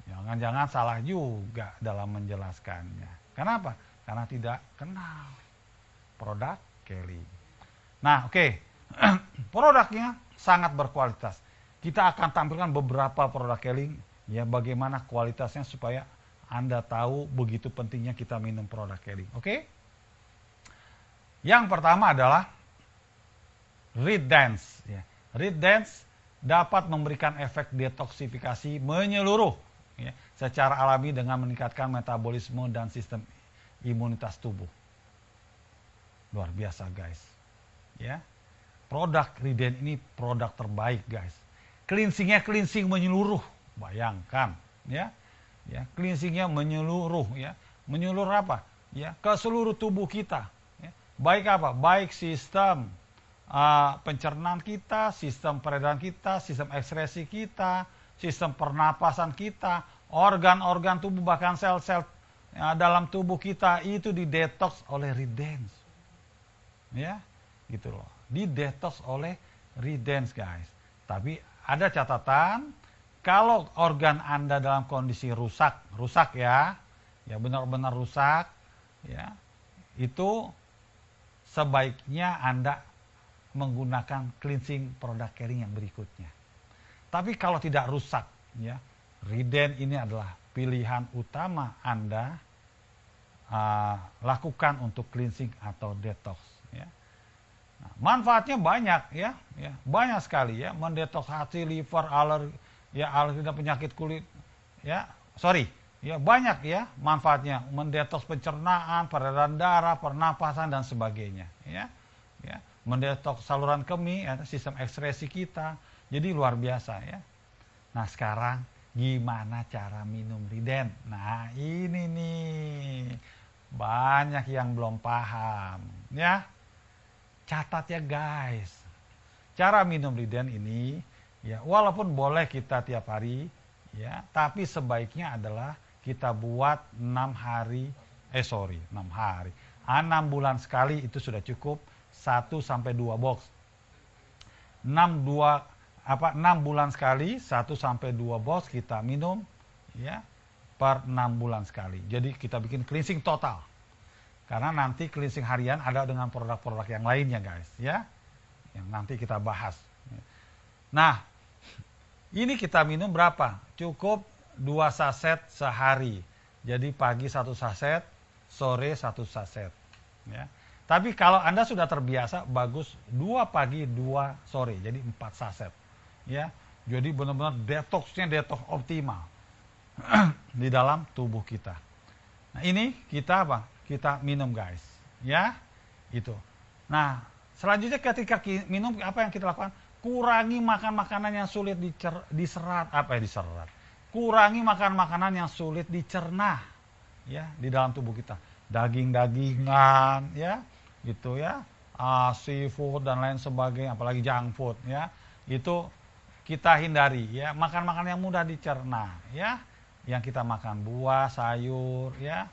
Jangan-jangan salah juga dalam menjelaskannya. Kenapa? Karena tidak kenal produk Keling. Nah, oke. Produknya sangat berkualitas. Kita akan tampilkan beberapa produk Keling, ya, bagaimana kualitasnya supaya Anda tahu begitu pentingnya kita minum produk Keling. Oke? Yang pertama adalah Redance, ya. Redance dapat memberikan efek detoksifikasi menyeluruh, ya, secara alami dengan meningkatkan metabolisme dan sistem imunitas tubuh. Luar biasa guys, ya. Produk Redance ini produk terbaik guys. Cleansingnya cleansing menyeluruh, bayangkan, ya. Ya, cleansingnya menyeluruh, ya. Menyeluruh apa? Ya, ke seluruh tubuh kita, ya. Baik Baik sistem pencernaan kita, sistem peredaran kita, sistem ekskresi kita, sistem pernapasan kita, organ-organ tubuh, bahkan sel-sel dalam tubuh kita itu didetoks oleh Redance. Ya, gitu loh. Didetoks oleh Redance guys. Tapi ada catatan, kalau organ Anda dalam kondisi rusak ya benar-benar rusak, ya, itu sebaiknya Anda menggunakan cleansing product caring yang berikutnya. Tapi kalau tidak rusak, ya, Riden ini adalah pilihan utama Anda lakukan untuk cleansing atau detox. Ya. Nah, manfaatnya banyak, ya, banyak sekali, ya, mendetoks hati, liver, alergi dan penyakit kulit, ya, banyak, ya, manfaatnya, mendetoks pencernaan, peredaran darah, pernapasan dan sebagainya, ya, mendetoks saluran kemih, ya, sistem ekskresi kita, jadi luar biasa, ya. Nah sekarang gimana cara minum Riden? Nah ini nih banyak yang belum paham, ya. Catat ya guys, cara minum Riden ini, ya, walaupun boleh kita tiap hari, ya, tapi sebaiknya adalah kita buat 6 bulan sekali itu sudah cukup, 1 sampai 2 box. 6 bulan sekali 1 sampai 2 box kita minum, ya, per 6 bulan sekali. Jadi kita bikin cleansing total. Karena nanti cleansing harian ada dengan produk-produk yang lainnya guys, ya. Yang nanti kita bahas. Nah, ini kita minum berapa? Cukup 2 saset sehari. Jadi pagi 1 saset, sore 1 saset, ya. Tapi kalau Anda sudah terbiasa, bagus 2 pagi 2 sore, jadi 4 saset, ya. Jadi benar-benar detoksnya detoks optimal di dalam tubuh kita. Nah ini kita apa? Kita minum guys, ya, itu. Nah selanjutnya ketika minum, apa yang kita lakukan? Kurangi makan makanan yang sulit diserat. Kurangi makan makanan yang sulit dicerna, ya, di dalam tubuh kita. Daging-dagingan, ya, gitu, ya, seafood dan lain sebagainya, apalagi junk food, ya, itu kita hindari, ya. Makan-makan yang mudah dicerna, ya, yang kita makan buah, sayur, ya,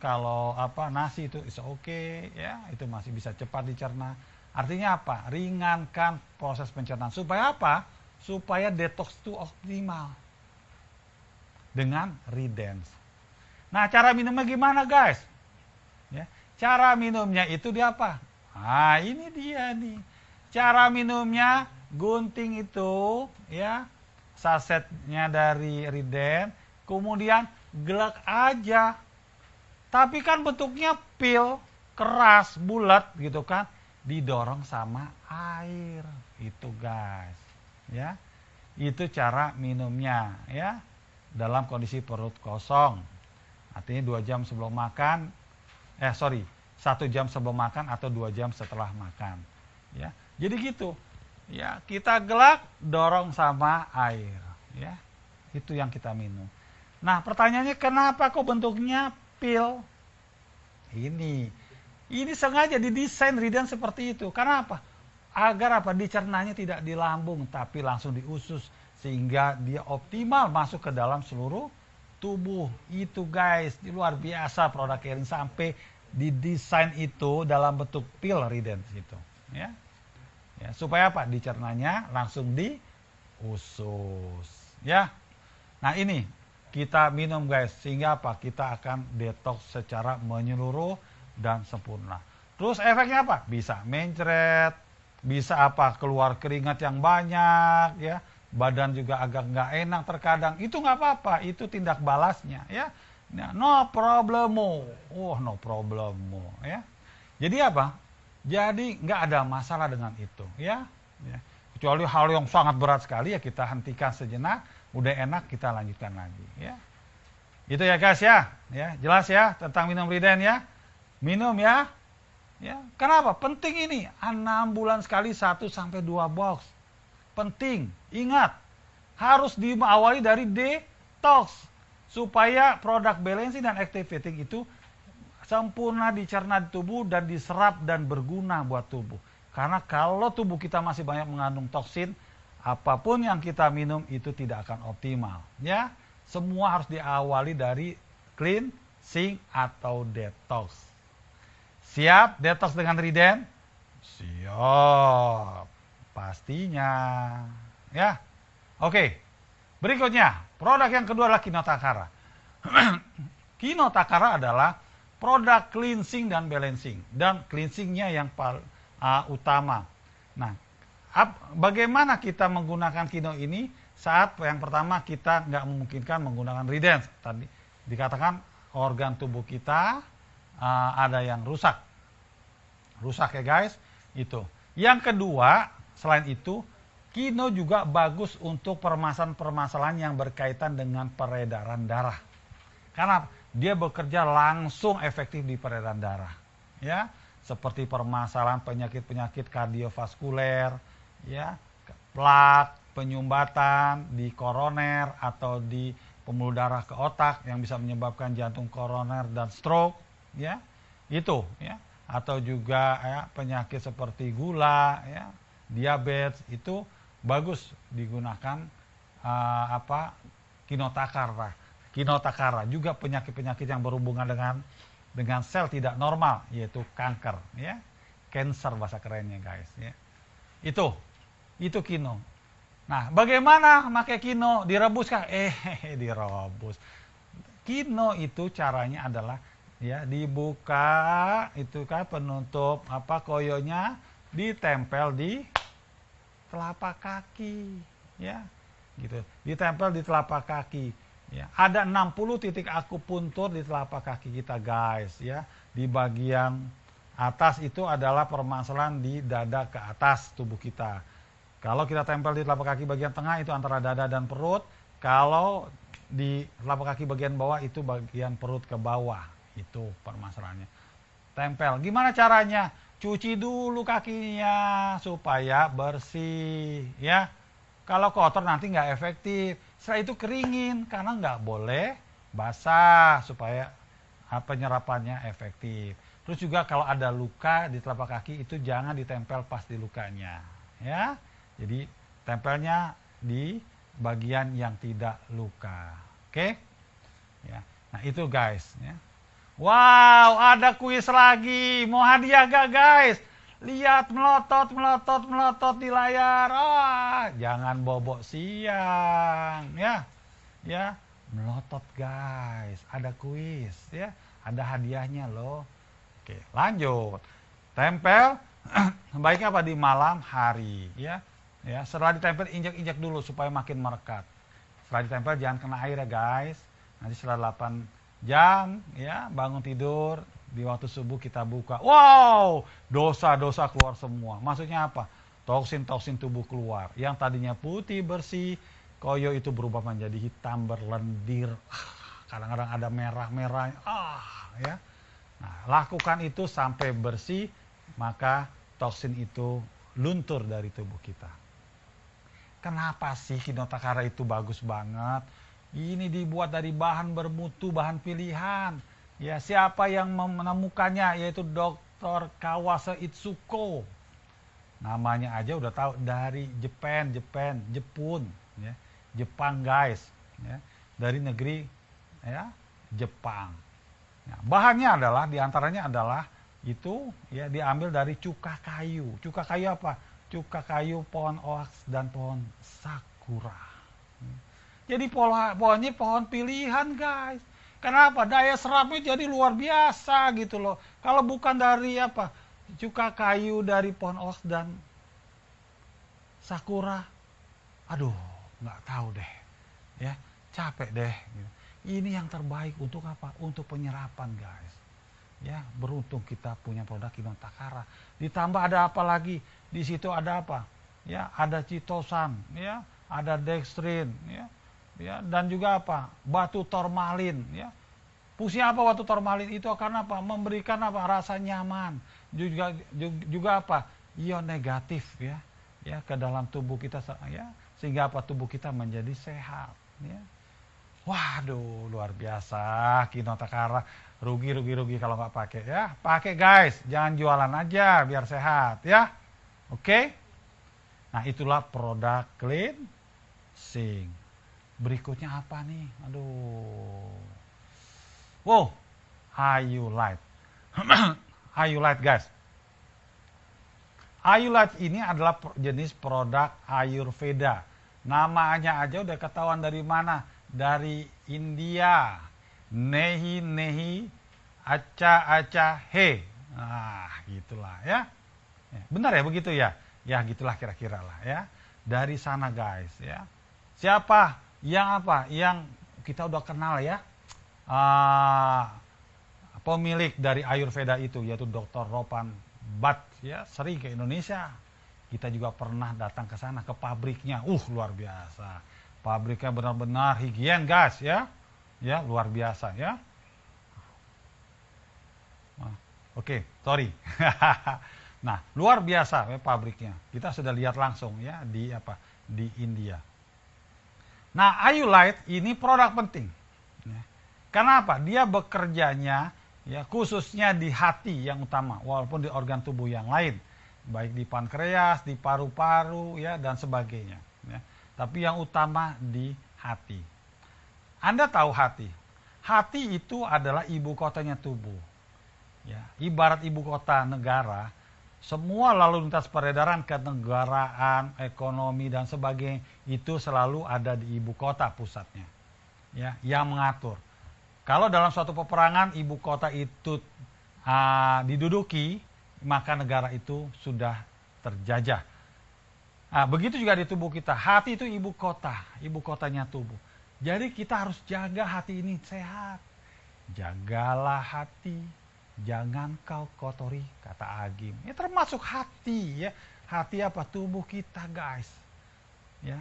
kalau nasi itu is okay, ya, itu masih bisa cepat dicerna. Artinya apa? Ringankan proses pencernaan. Supaya apa? Supaya detox itu optimal dengan Riden. Nah, cara minumnya gimana, guys? Ya, cara minumnya itu dia apa? Nah, ini dia nih. Cara minumnya, gunting itu, ya, sasetnya dari Riden, kemudian gelak aja. Tapi kan bentuknya pil, keras, bulat gitu kan, didorong sama air. Itu guys, ya. Itu cara minumnya, ya. Dalam kondisi perut kosong. Artinya 2 jam sebelum makan, 1 jam sebelum makan atau 2 jam setelah makan, ya. Jadi gitu, ya, kita gelak, dorong sama air, ya. Itu yang kita minum. Nah pertanyaannya, kenapa kok bentuknya pil? Ini sengaja didesain Riden seperti itu. Karena apa? Agar apa? Dicernanya tidak di lambung, tapi langsung di usus, sehingga dia optimal masuk ke dalam seluruh tubuh. Itu guys, luar biasa produk caring, sampai didesain itu dalam bentuk pil Riden itu, ya. Ya, supaya apa? Dicernanya langsung di usus, ya. Nah ini kita minum guys, sehingga apa? Kita akan detox secara menyeluruh dan sempurna. Terus efeknya apa? Bisa mencret, bisa apa? Keluar keringat yang banyak, ya. Badan juga agak nggak enak terkadang. Itu nggak apa-apa, itu tindak balasnya, ya. Nah, no problemo, no problemo, ya. Jadi apa? Jadi nggak ada masalah dengan itu, ya. Kecuali hal yang sangat berat sekali, ya kita hentikan sejenak. Udah enak kita lanjutkan lagi, ya. Itu ya guys, ya. Jelas ya tentang minum Riden, ya. Minum, ya. Kenapa? Penting ini. 6 bulan sekali 1 sampai 2 box. Penting. Ingat, harus diawali dari detox supaya produk balancing dan activating itu sempurna dicerna di tubuh dan diserap dan berguna buat tubuh. Karena kalau tubuh kita masih banyak mengandung toksin, apapun yang kita minum itu tidak akan optimal, ya. Semua harus diawali dari cleansing atau detox. Siap detox dengan Riden? Siap. Pastinya. Ya. Oke. Berikutnya, produk yang kedua adalah Kinotakara. Kinotakara adalah produk cleansing dan balancing. Dan cleansingnya yang utama. Nah, bagaimana kita menggunakan Kino ini saat yang pertama kita nggak memungkinkan menggunakan Redens. Tadi dikatakan organ tubuh kita ada yang rusak. Rusak ya guys, itu. Yang kedua, selain itu, Kino juga bagus untuk permasalahan-permasalahan yang berkaitan dengan peredaran darah. Karena dia bekerja langsung efektif di peredaran darah. Ya, seperti permasalahan penyakit-penyakit kardiovaskuler, ya, plak, penyumbatan di koroner atau di pembuluh darah ke otak yang bisa menyebabkan jantung koroner dan stroke, ya. Itu, ya. Atau juga ya, penyakit seperti gula, ya, diabetes, itu bagus digunakan Kinotakara. Juga penyakit-penyakit yang berhubungan dengan sel tidak normal, yaitu kanker, ya, cancer bahasa kerennya guys, ya. Itu Kino. Nah, bagaimana pakai Kino? Direbus kah? Direbus. Kino itu caranya adalah ya dibuka, itu kan penutup koyonya, ditempel di telapak kaki, ya, gitu. Ditempel di telapak kaki, ya. Ada 60 titik akupuntur di telapak kaki kita, guys, ya. Di bagian atas itu adalah permasalahan di dada ke atas tubuh kita. Kalau kita tempel di telapak kaki bagian tengah itu antara dada dan perut. Kalau di telapak kaki bagian bawah itu bagian perut ke bawah. Itu permasalahannya. Tempel. Gimana caranya? Cuci dulu kakinya supaya bersih, ya. Kalau kotor nanti nggak efektif. Setelah itu keringin karena nggak boleh basah supaya penyerapannya efektif. Terus juga kalau ada luka di telapak kaki itu jangan ditempel pas di lukanya, ya. Jadi tempelnya di bagian yang tidak luka, oke? Ya. Nah itu guys, ya. Wow, ada kuis lagi. Mau hadiah gak guys? Lihat melotot di layar. Jangan bobok siang, ya. Ya, melotot guys. Ada kuis, ya. Ada hadiahnya loh. Oke, lanjut. Tempel baiknya di malam hari, ya. Ya, setelah ditempel injak-injak dulu supaya makin merekat. Setelah ditempel jangan kena air ya guys. Nanti setelah 8 jam, ya, bangun tidur, di waktu subuh kita buka. Wow, dosa-dosa keluar semua. Maksudnya apa? Toksin-toksin tubuh keluar. Yang tadinya putih bersih, koyo itu berubah menjadi hitam berlendir. Kadang-kadang ada merah-merahnya. Ya. Nah, lakukan itu sampai bersih, maka toksin itu luntur dari tubuh kita. Kenapa sih Kinotakara itu bagus banget? Ini dibuat dari bahan bermutu, bahan pilihan. Ya, siapa yang menemukannya? Yaitu Dr. Kawase Itsuko. Namanya aja udah tahu, dari Jepun, ya. Jepang guys, ya. Dari negeri ya Jepang. Nah, bahannya adalah diantaranya adalah itu ya diambil dari cuka kayu. Cuka kayu apa? Cuka kayu pohon oaks dan pohon sakura. Jadi pohonnya pohon pilihan guys. Kenapa? Daya serapnya jadi luar biasa gitu loh. Kalau bukan dari cuka kayu dari pohon oaks dan sakura, aduh, nggak tahu deh, ya, capek deh. Ini yang terbaik untuk apa? Untuk penyerapan guys. Ya, beruntung kita punya produk Kinotakara. Ditambah ada apa lagi? Di situ ada apa? Ya, ada chitosan, ya, ada dextrin, ya. Ya, dan juga apa? Batu tormalin, ya. Fungsinya apa batu tormalin itu? Karena apa? Memberikan rasa nyaman. Juga apa? Ion negatif, ya. Ya, ke dalam tubuh kita, ya, sehingga tubuh kita menjadi sehat, ya. Waduh, luar biasa Kinotakara. Rugi kalau nggak pakai, ya. Pakai guys, jangan jualan aja biar sehat, ya. Oke? Nah, itulah produk cleansing. Berikutnya apa nih? Aduh. Wow, Hyulite. Hyulite guys. Ayurlight ini adalah jenis produk Ayurveda. Namanya aja udah ketahuan dari mana? Dari India. Nehi aca he. Nah, gitulah ya. Benar ya begitu ya? Ya gitulah kira-kira lah ya. Dari sana guys ya. Siapa yang apa? Yang kita udah kenal ya. Pemilik dari Ayurveda itu yaitu Dr. Ropan Bhatt ya, sering ke Indonesia. Kita juga pernah datang ke sana ke pabriknya. Luar biasa. Pabriknya benar-benar higien guys ya. Ya, luar biasa ya. Oke, sorry. Nah, luar biasa ya pabriknya. Kita sudah lihat langsung ya di India. Nah, Ayurlight ini produk penting. Ya. Karena apa? Dia bekerjanya ya khususnya di hati yang utama, walaupun di organ tubuh yang lain, baik di pankreas, di paru-paru ya dan sebagainya. Ya. Tapi yang utama di hati. Anda tahu hati? Hati itu adalah ibu kotanya tubuh. Ya, ibarat ibu kota negara, semua lalu lintas peredaran kenegaraan, ekonomi dan sebagainya itu selalu ada di ibu kota pusatnya. Ya, yang mengatur. Kalau dalam suatu peperangan ibu kota itu diduduki, maka negara itu sudah terjajah. Nah, begitu juga di tubuh kita. Hati itu ibu kotanya tubuh. Jadi kita harus jaga hati ini sehat. Jagalah hati, jangan kau kotori, kata Agim. Ya termasuk hati ya. Hati apa? Tubuh kita guys. Ya.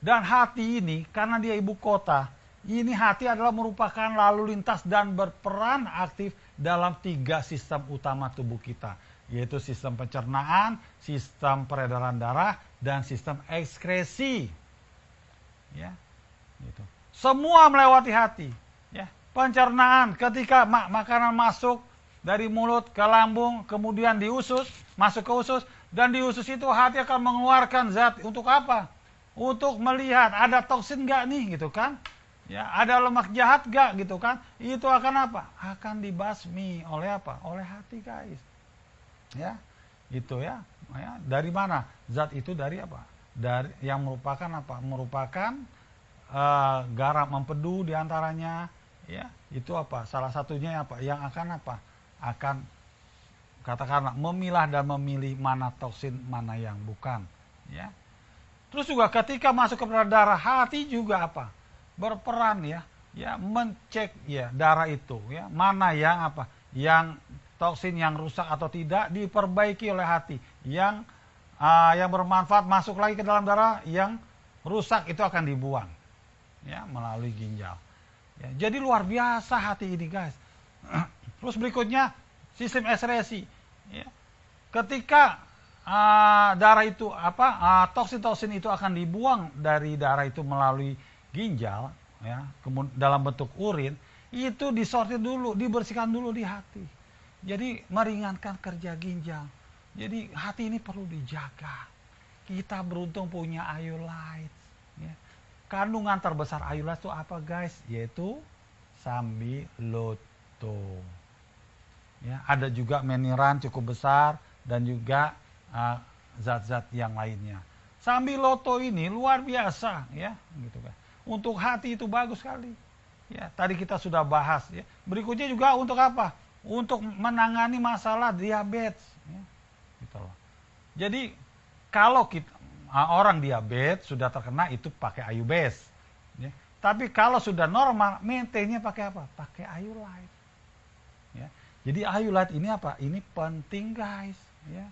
Dan hati ini karena dia ibu kota, ini hati adalah merupakan lalu lintas dan berperan aktif dalam 3 sistem utama tubuh kita. Yaitu sistem pencernaan, sistem peredaran darah, dan sistem ekskresi. Ya, gitu. Semua melewati hati. Ya. Pencernaan ketika makanan masuk dari mulut ke lambung, kemudian di usus, masuk ke usus, dan di usus itu hati akan mengeluarkan zat untuk apa? Untuk melihat ada toksin nggak nih gitu kan? Ya, ada lemak jahat gak gitu kan? Itu akan apa? Akan dibasmi oleh apa? Oleh hati guys. Ya, gitu ya. Ya. Dari mana? Zat itu dari apa? Dari yang merupakan apa? Merupakan garam empedu diantaranya. Ya, itu apa? Salah satunya apa? Yang akan apa? Akan katakanlah memilah dan memilih mana toksin, mana yang bukan. Ya. Terus juga ketika masuk ke darah, hati juga apa? Berperan ya mencek ya darah itu ya mana yang apa yang toksin yang rusak atau tidak diperbaiki oleh hati, yang bermanfaat masuk lagi ke dalam darah, yang rusak itu akan dibuang ya melalui ginjal ya. Jadi luar biasa hati ini guys. Terus berikutnya sistem ekskresi ya. Ketika darah itu toksin-toksin itu akan dibuang dari darah itu melalui ginjal ya, dalam bentuk urin, itu disortir dulu, dibersihkan dulu di hati. Jadi meringankan kerja ginjal. Jadi hati ini perlu dijaga. Kita beruntung punya Ayurlight. Ya. Kandungan terbesar Ayurlight itu apa guys? Yaitu sambiloto. Ya, ada juga meniran cukup besar dan juga zat-zat yang lainnya. Sambiloto ini luar biasa ya, gitu kan. Untuk hati itu bagus sekali. Ya, tadi kita sudah bahas ya. Berikutnya juga untuk apa? Untuk menangani masalah diabetes ya. Gitu loh. Jadi kalau kita orang diabetes sudah terkena itu pakai Ayubes ya. Tapi kalau sudah normal, maintainnya pakai apa? Pakai Ayurlight. Ya. Jadi Ayurlight ini apa? Ini penting guys ya.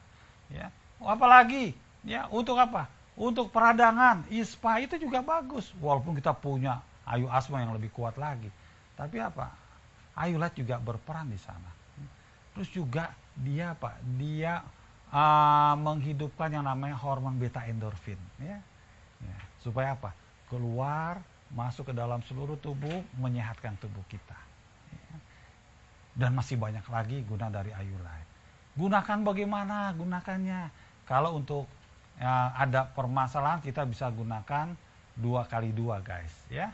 Ya. Apalagi ya untuk apa? Untuk peradangan, ispa itu juga bagus. Walaupun kita punya ayu asma yang lebih kuat lagi. Tapi apa? Ayurlight juga berperan di sana. Terus juga dia apa? Dia menghidupkan yang namanya hormon beta endorfin. Ya. Ya. Supaya apa? Keluar, masuk ke dalam seluruh tubuh, menyehatkan tubuh kita. Ya. Dan masih banyak lagi guna dari Ayurlight. Gunakan bagaimana? Gunakannya. Kalau untuk ada permasalahan kita bisa gunakan 2x2 guys ya,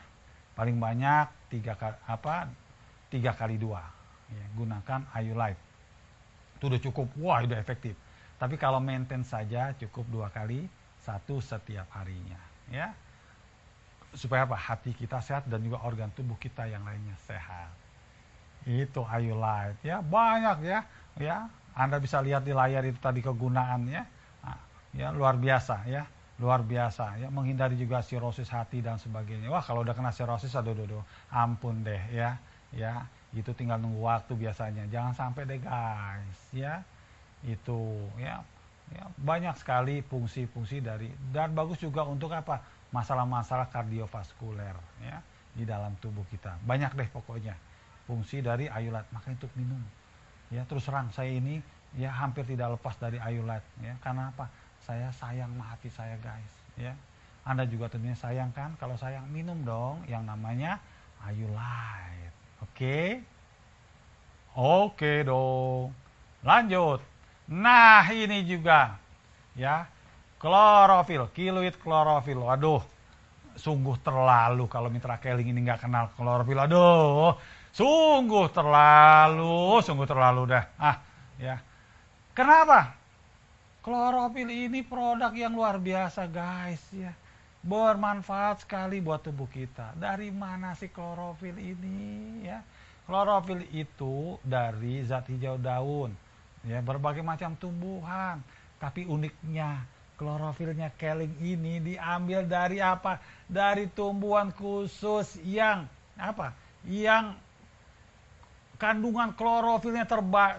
paling banyak 3x2 ya, gunakan Ayurlight itu udah cukup, wah udah efektif. Tapi kalau maintain saja cukup 2 kali, 1 setiap harinya, ya. Supaya apa? Hati kita sehat dan juga organ tubuh kita yang lainnya sehat. Itu Ayulight, ya, banyak ya, ya. Anda bisa lihat di layar itu tadi kegunaannya, ya luar biasa ya. Luar biasa ya, menghindari juga sirosis hati dan sebagainya. Wah, kalau udah kena sirosis, aduh, ampun deh ya. Ya, itu tinggal nunggu waktu biasanya. Jangan sampai deh guys, ya. Itu ya, banyak sekali fungsi-fungsi dari, dan bagus juga untuk apa? Masalah-masalah kardiovaskuler ya di dalam tubuh kita. Banyak deh pokoknya fungsi dari Ayulight. Makanya untuk minum. Ya, terus terang saya ini ya hampir tidak lepas dari Ayulight ya. Karena apa? Saya sayang sama hati saya guys, ya. Anda juga tentunya sayang kan? Kalau sayang, minum dong yang namanya Ayulight. Oke? Oke dong. Lanjut. Nah, ini juga ya, klorofil, keloid klorofil. Waduh, sungguh terlalu kalau Mitra Keling ini nggak kenal klorofil. Aduh, sungguh terlalu dah. Ya. Kenapa? Klorofil ini produk yang luar biasa guys ya. Bermanfaat sekali buat tubuh kita. Dari mana sih klorofil ini ya? Klorofil itu dari zat hijau daun ya, berbagai macam tumbuhan. Tapi uniknya klorofilnya Keling ini diambil dari apa? Dari tumbuhan khusus yang apa? Yang kandungan klorofilnya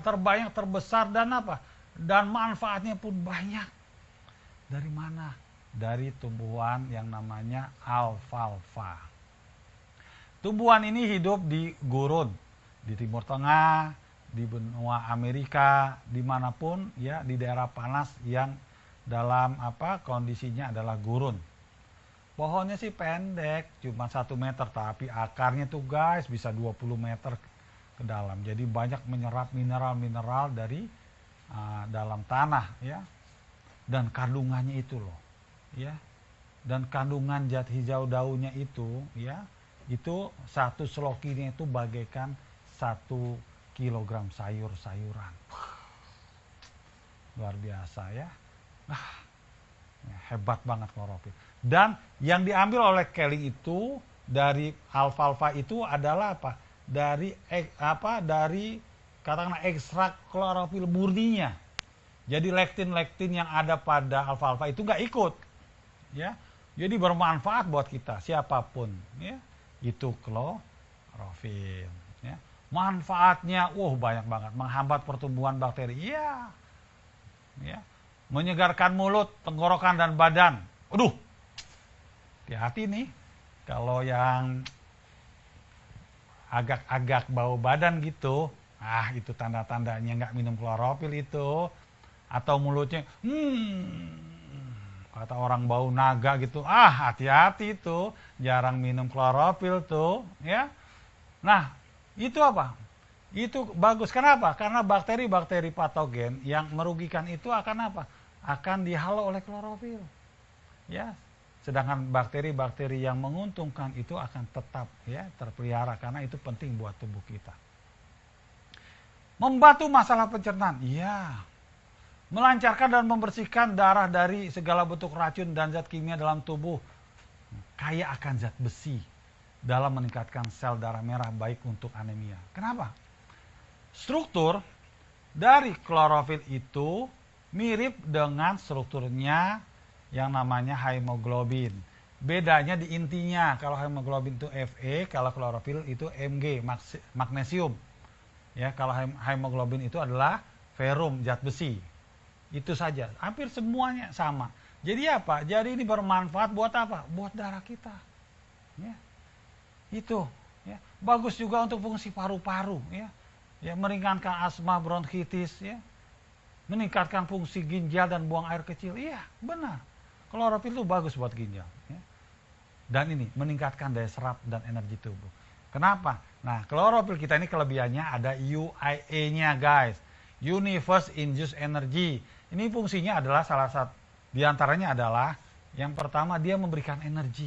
terbanyak, terbesar, dan apa? Dan manfaatnya pun banyak. Dari mana? Dari tumbuhan yang namanya alfalfa. Tumbuhan ini hidup di gurun, di Timur Tengah, di benua Amerika, dimanapun ya, di daerah panas yang dalam apa kondisinya adalah gurun. Pohonnya sih pendek, cuma 1 meter, tapi akarnya tuh guys bisa 20 meter ke dalam. Jadi banyak menyerap mineral-mineral dari dalam tanah ya, dan kandungannya itu loh ya, dan kandungan zat hijau daunnya itu ya, itu 1 slokinya itu bagaikan 1 kilogram sayur-sayuran. Luar biasa ya. Hebat banget klorofil. Dan yang diambil oleh Keling itu dari alfalfa itu adalah apa? Dari katakanlah ekstrak klorofil murninya. Jadi lektin-lektin yang ada pada alfalfa itu nggak ikut, ya. Jadi bermanfaat buat kita siapapun, ya. Itu klorofil, ya. Manfaatnya, banyak banget. Menghambat pertumbuhan bakteri, iya, ya. Menyegarkan mulut, tenggorokan dan badan. Aduh, hati-hati nih, kalau yang agak-agak bau badan gitu. Itu tanda-tandanya nggak minum klorofil itu. Atau mulutnya, kata orang bau naga gitu. Hati-hati itu. Jarang minum klorofil tuh. Ya. Nah, itu apa? Itu bagus. Kenapa? Karena bakteri-bakteri patogen yang merugikan itu akan apa? Akan dihalau oleh klorofil. Ya. Sedangkan bakteri-bakteri yang menguntungkan itu akan tetap ya terpelihara. Karena itu penting buat tubuh kita. Membantu masalah pencernaan, iya. Melancarkan dan membersihkan darah dari segala bentuk racun dan zat kimia dalam tubuh. Kaya akan zat besi dalam meningkatkan sel darah merah baik untuk anemia. Kenapa? Struktur dari klorofil itu mirip dengan strukturnya yang namanya hemoglobin. Bedanya di intinya, kalau hemoglobin itu Fe, kalau klorofil itu Mg, magnesium. Ya, kalau hemoglobin itu adalah ferrum, zat besi. Itu saja, hampir semuanya sama. Jadi apa? Jadi ini bermanfaat buat apa? Buat darah kita. Ya. Itu, ya. Bagus juga untuk fungsi paru-paru, ya. Ya, meringankan asma, bronkitis, ya. Meningkatkan fungsi ginjal dan buang air kecil. Iya, benar. Klorofil itu bagus buat ginjal, ya. Dan ini meningkatkan daya serap dan energi tubuh. Kenapa? Nah, klorofil kita ini kelebihannya ada UIA-nya guys. Universe Induced Energy. Ini fungsinya adalah salah satu diantaranya adalah yang pertama dia memberikan energi.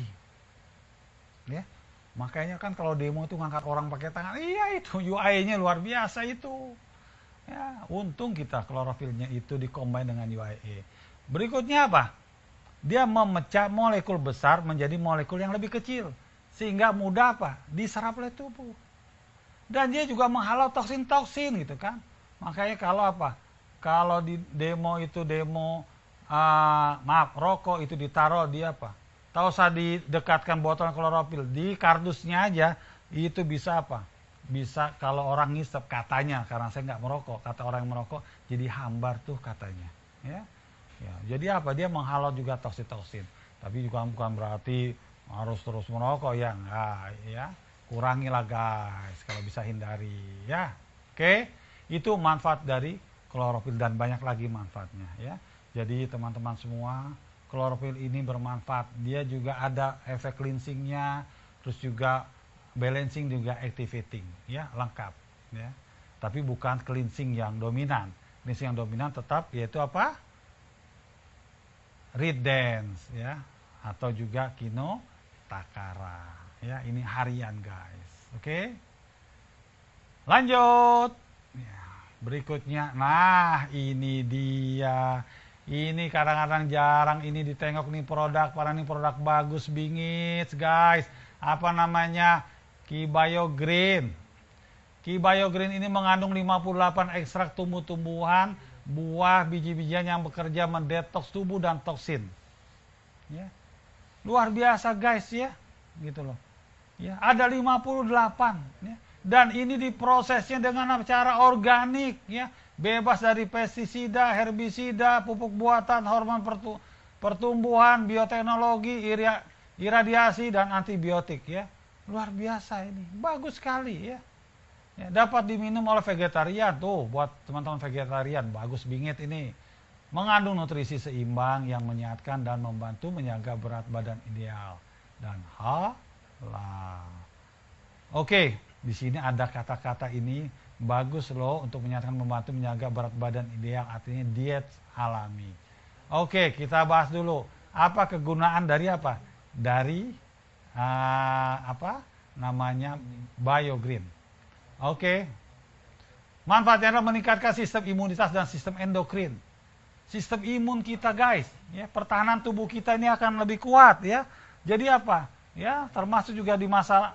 Ya, makanya kan kalau demo itu ngangkat orang pakai tangan, iya itu UIA-nya luar biasa itu. Ya, untung kita klorofilnya itu dikombin dengan UAE. Berikutnya apa? Dia memecah molekul besar menjadi molekul yang lebih kecil. Sehingga mudah apa? Diserap oleh tubuh. Dan dia juga menghalau toksin-toksin gitu kan. Makanya kalau apa? Kalau di demo itu rokok itu ditaruh di apa? Tahu usah didekatkan botol klorofil. Di kardusnya aja itu bisa apa? Bisa kalau orang ngisep katanya, karena saya nggak merokok, kata orang yang merokok jadi hambar tuh katanya, ya. Jadi apa, dia menghalau juga toksin-toksin, tapi juga bukan berarti harus terus merokok ya, enggak ya, kurangilah guys kalau bisa hindari ya. Oke, itu manfaat dari klorofil dan banyak lagi manfaatnya ya. Jadi teman-teman semua, klorofil ini bermanfaat, dia juga ada efek cleansingnya, terus juga balancing juga activating ya, lengkap ya. Tapi bukan cleansing yang dominan. Cleansing yang dominan tetap yaitu apa? Reed dance ya, atau juga Kinotakara ya. Ini harian guys. Oke. Lanjut. Ya, berikutnya. Nah, ini dia. Ini kadang-kadang jarang ini ditengok nih produk, para nih produk bagus bingit guys. Apa namanya? Kibio Green. Kibio Green ini mengandung 58 ekstrak tumbuh-tumbuhan, buah, biji-bijian yang bekerja mendetoks tubuh dan toksin. Ya. Luar biasa guys ya. Gitu loh. Ya, ada 58 ya. Dan ini diprosesnya dengan cara organik ya, bebas dari pestisida, herbisida, pupuk buatan, hormon pertumbuhan, bioteknologi, iradiasi dan antibiotik ya. Luar biasa ini, bagus sekali ya. Ya, dapat diminum oleh vegetarian tuh, buat teman-teman vegetarian, bagus bingit ini. Mengandung nutrisi seimbang yang menyehatkan dan membantu menjaga berat badan ideal dan halal. Oke, di sini ada kata-kata ini bagus loh untuk menyehatkan, membantu menjaga berat badan ideal, artinya diet alami. Oke, kita bahas dulu apa kegunaan dari apa? Dari apa namanya BioGreen. Oke. Manfaatnya adalah meningkatkan sistem imunitas dan sistem endokrin. Sistem imun kita guys, ya, pertahanan tubuh kita ini akan lebih kuat ya. Jadi apa? Ya, termasuk juga di masa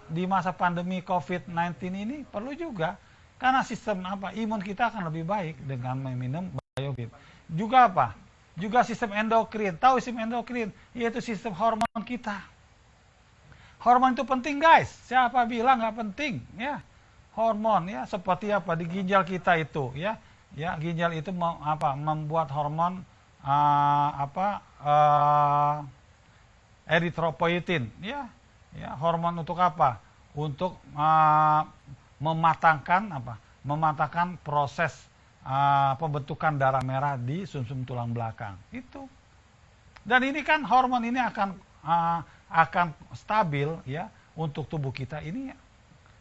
pandemi COVID-19 ini perlu juga, karena sistem apa imun kita akan lebih baik dengan meminum BioGreen. Juga apa? Juga sistem endokrin. Tahu sistem endokrin? Yaitu sistem hormon kita. Hormon itu penting guys. Siapa bilang nggak penting? Ya, hormon ya, seperti apa di ginjal kita itu ya. Ya, ginjal itu membuat hormon eritropoietin ya. Ya, hormon untuk apa? Untuk mematangkan proses pembentukan darah merah di sumsum tulang belakang itu. Dan ini kan hormon ini akan stabil ya untuk tubuh kita ini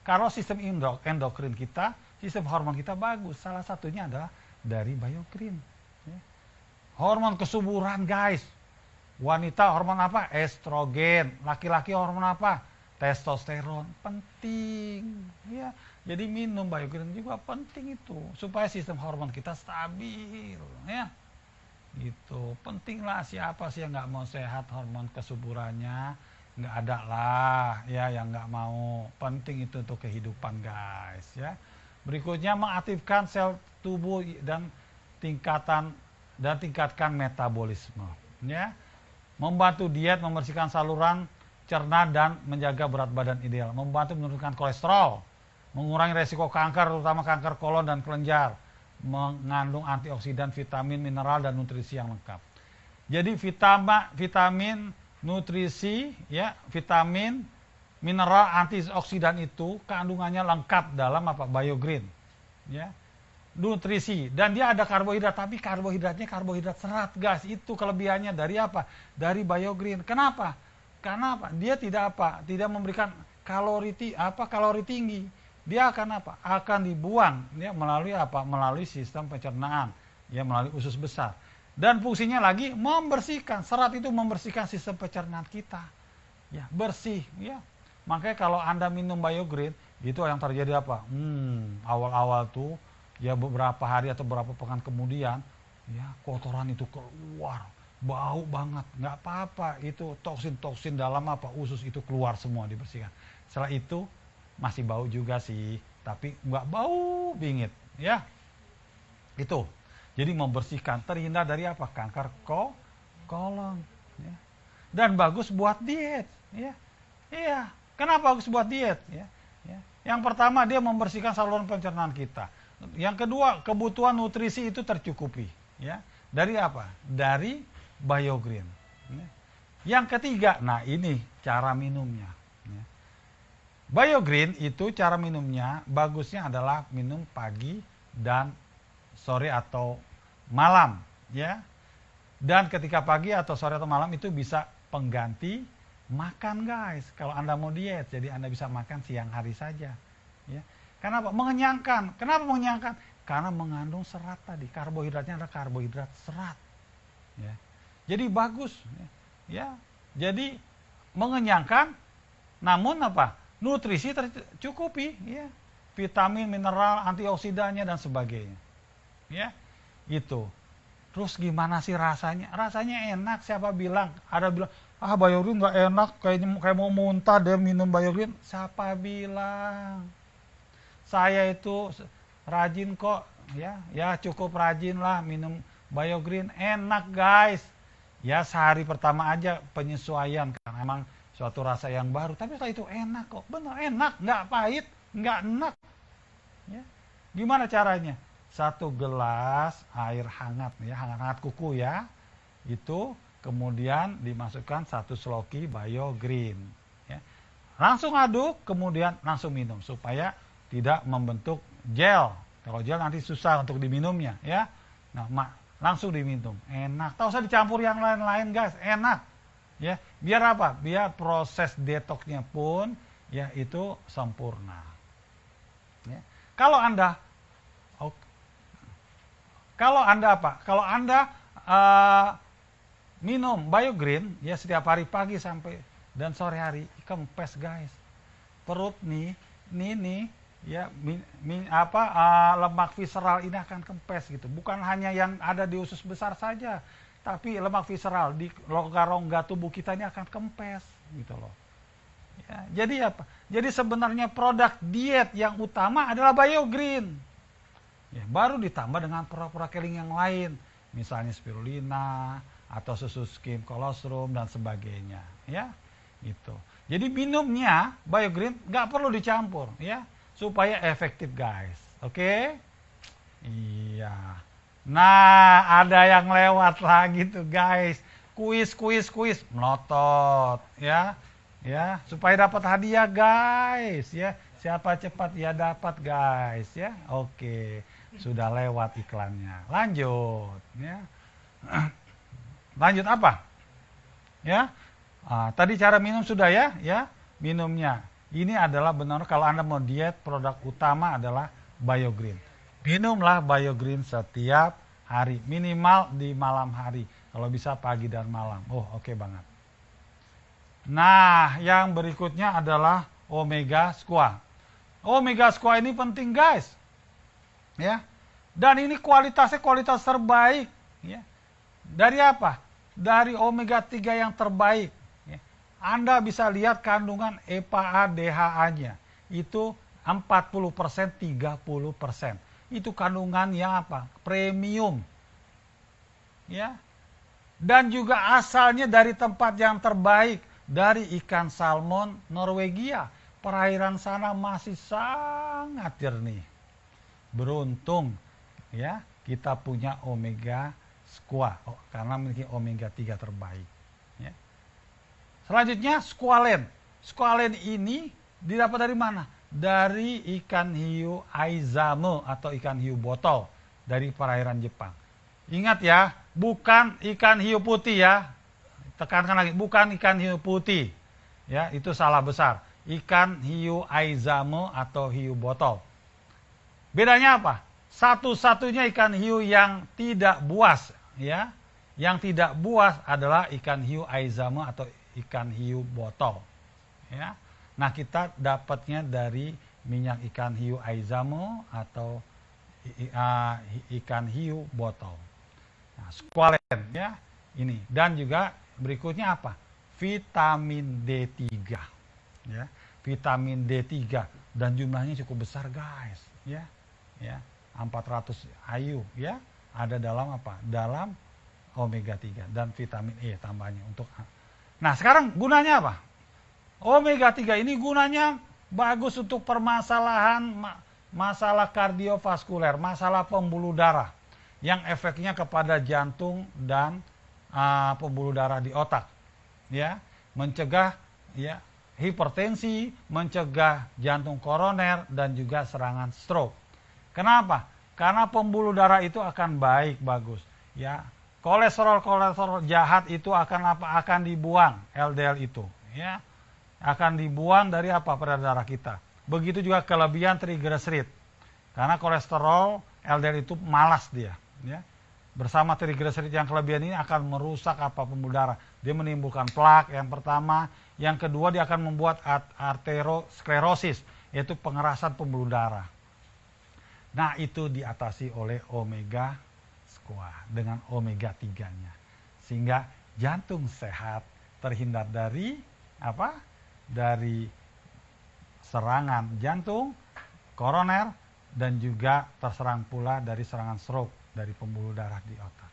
kalau sistem endokrin kita, sistem hormon kita bagus. Salah satunya adalah dari BioGreen ya. Hormon kesuburan guys, wanita hormon apa? Estrogen. Laki-laki hormon apa? Testosteron. Penting ya. Jadi minum BioGreen juga penting itu supaya sistem hormon kita stabil ya. Gitu, penting lah. Siapa sih yang nggak mau sehat, hormon kesuburannya nggak ada lah ya, yang nggak mau. Penting itu untuk kehidupan guys ya. Berikutnya mengaktifkan sel tubuh dan tingkatkan metabolisme ya. Membantu diet, membersihkan saluran cerna dan menjaga berat badan ideal. Membantu menurunkan kolesterol, mengurangi resiko kanker terutama kanker kolon dan kelenjar. Mengandung antioksidan, vitamin, mineral dan nutrisi yang lengkap. Jadi vitamin, nutrisi ya, vitamin, mineral, antioksidan itu kandungannya lengkap dalam apa? BioGreen ya. Nutrisi, dan dia ada karbohidrat, tapi karbohidratnya karbohidrat serat guys. Itu kelebihannya dari apa? Dari BioGreen. Kenapa? Karena apa? Dia tidak memberikan kalori tinggi. Dia akan apa? Akan dibuang ya melalui apa? Melalui sistem pencernaan, ya, melalui usus besar. Dan fungsinya lagi membersihkan. Serat itu membersihkan sistem pencernaan kita. Ya, bersih ya. Makanya kalau Anda minum BioGreen, itu yang terjadi apa? Awal-awal tuh ya beberapa hari atau beberapa pekan kemudian, ya kotoran itu keluar, bau banget, nggak apa-apa, itu toksin-toksin dalam usus itu keluar semua, dibersihkan. Setelah itu masih bau juga sih, tapi nggak bau bingit, ya. Itu. Jadi membersihkan, terhindar dari kanker kolon, ya. Dan bagus buat diet, ya. Iya, kenapa bagus buat diet, ya? Yang pertama, dia membersihkan saluran pencernaan kita. Yang kedua, kebutuhan nutrisi itu tercukupi, ya. Dari apa? Dari BioGreen. Ya. Yang ketiga, nah ini cara minumnya. Ya. BioGreen itu cara minumnya bagusnya adalah minum pagi dan sore atau malam, ya. Dan ketika pagi atau sore atau malam itu bisa pengganti makan, guys. Kalau Anda mau diet, jadi Anda bisa makan siang hari saja, ya. Kenapa? Mengenyangkan. Kenapa mengenyangkan? Karena mengandung serat tadi. Karbohidratnya adalah karbohidrat serat, ya. Jadi bagus, ya. Jadi mengenyangkan, namun nutrisi tercukupi, ya. Vitamin, mineral, antioksidannya dan sebagainya, ya. Itu. Terus gimana sih rasanya? Rasanya enak. Siapa bilang? Ada bilang, BioGreen nggak enak, kayak mau muntah deh minum BioGreen. Siapa bilang? Saya itu rajin kok, ya. Ya cukup rajin lah minum BioGreen. Enak, guys. Ya sehari pertama aja penyesuaian, karena emang suatu rasa yang baru. Tapi setelah itu enak kok, bener enak, nggak pahit, nggak enak. Ya. Gimana caranya? 1 gelas air hangat, ya, hangat-hangat kuku, ya. Itu kemudian dimasukkan 1 sloki BioGreen, ya. Langsung aduk, kemudian langsung minum supaya tidak membentuk gel. Kalau gel nanti susah untuk diminumnya, ya. Nah, langsung diminum, enak. Tak usah dicampur yang lain-lain, guys, enak, ya. Biar apa? Biar proses detoksnya pun, ya, itu sempurna. Ya. Kalau Anda minum BioGreen, ya, setiap hari pagi sampai dan sore hari, kempes, guys. Perut nih, ya, lemak visceral ini akan kempes gitu. Bukan hanya yang ada di usus besar saja, tapi lemak visceral di rongga-rongga tubuh kita ini akan kempes gitu loh. Ya, jadi apa? Jadi sebenarnya produk diet yang utama adalah BioGreen. Ya, baru ditambah dengan produk keling yang lain, misalnya spirulina atau susu skim kolostrum dan sebagainya, ya. Itu. Jadi minumnya BioGreen nggak perlu dicampur, ya, supaya efektif, guys. Oke? Iya. Nah, ada yang lewat lagi tuh, guys. Kuis melotot, ya. Ya, supaya dapat hadiah, guys, ya. Siapa cepat ya dapat, guys, ya. Oke. Sudah lewat iklannya. Lanjut, ya. Lanjut apa? Ya. Tadi cara minum sudah, ya, minumnya. Ini adalah benar, kalau Anda mau diet, produk utama adalah BioGreen. Minumlah BioGreen setiap hari, minimal di malam hari. Kalau bisa pagi dan malam. Oh, oke banget. Nah, yang berikutnya adalah Omega Squat. Omega Squat ini penting, guys. Ya. Dan ini kualitasnya kualitas terbaik, ya. Dari apa? Dari omega 3 yang terbaik, ya. Anda bisa lihat kandungan EPA DHA-nya itu 40%, 30%. Itu kandungan yang premium. Ya. Dan juga asalnya dari tempat yang terbaik, dari ikan salmon Norwegia. Perairan sana masih sangat jernih. Beruntung, ya, kita punya Omega Squat, karena memiliki omega 3 terbaik, ya. Selanjutnya squalen. Squalen ini didapat dari mana? Dari ikan hiu aizame atau ikan hiu botol dari perairan Jepang. Ingat, ya, bukan ikan hiu putih, ya. Tekankan lagi, bukan ikan hiu putih, ya, itu salah besar. Ikan hiu aizame atau hiu botol. Bedanya apa? Satu-satunya ikan hiu yang tidak buas, ya. Yang tidak buas adalah ikan hiu aizame atau ikan hiu botol, ya. Nah, kita dapatnya dari minyak ikan hiu aizame atau ikan hiu botol. Nah, squalen ya ini, dan juga berikutnya apa? Vitamin D3 ya. Vitamin D3 dan jumlahnya cukup besar guys ya. Ya, 400 IU ya ada dalam apa? Dalam omega 3 dan vitamin E tambahnya untuk. Nah, sekarang gunanya apa? Omega 3 ini gunanya bagus untuk permasalahan masalah kardiovaskuler, masalah pembuluh darah yang efeknya kepada jantung dan pembuluh darah di otak. Ya, mencegah ya hipertensi, mencegah jantung koroner dan juga serangan stroke. Kenapa? Karena pembuluh darah itu akan bagus ya. Kolesterol jahat itu akan apa? Akan dibuang, LDL itu ya. Akan dibuang dari apa? Pada darah kita. Begitu juga kelebihan triglyceride. Karena kolesterol LDL itu malas dia ya. Bersama triglyceride yang kelebihan ini akan merusak apa? Pembuluh darah. Dia menimbulkan plak yang pertama, yang kedua dia akan membuat arteriosklerosis, yaitu pengerasan pembuluh darah. Nah, itu diatasi oleh omega squaa dengan omega 3-nya. Sehingga jantung sehat, terhindar dari apa? Dari serangan jantung, koroner, dan juga terserang pula dari serangan stroke dari pembuluh darah di otak.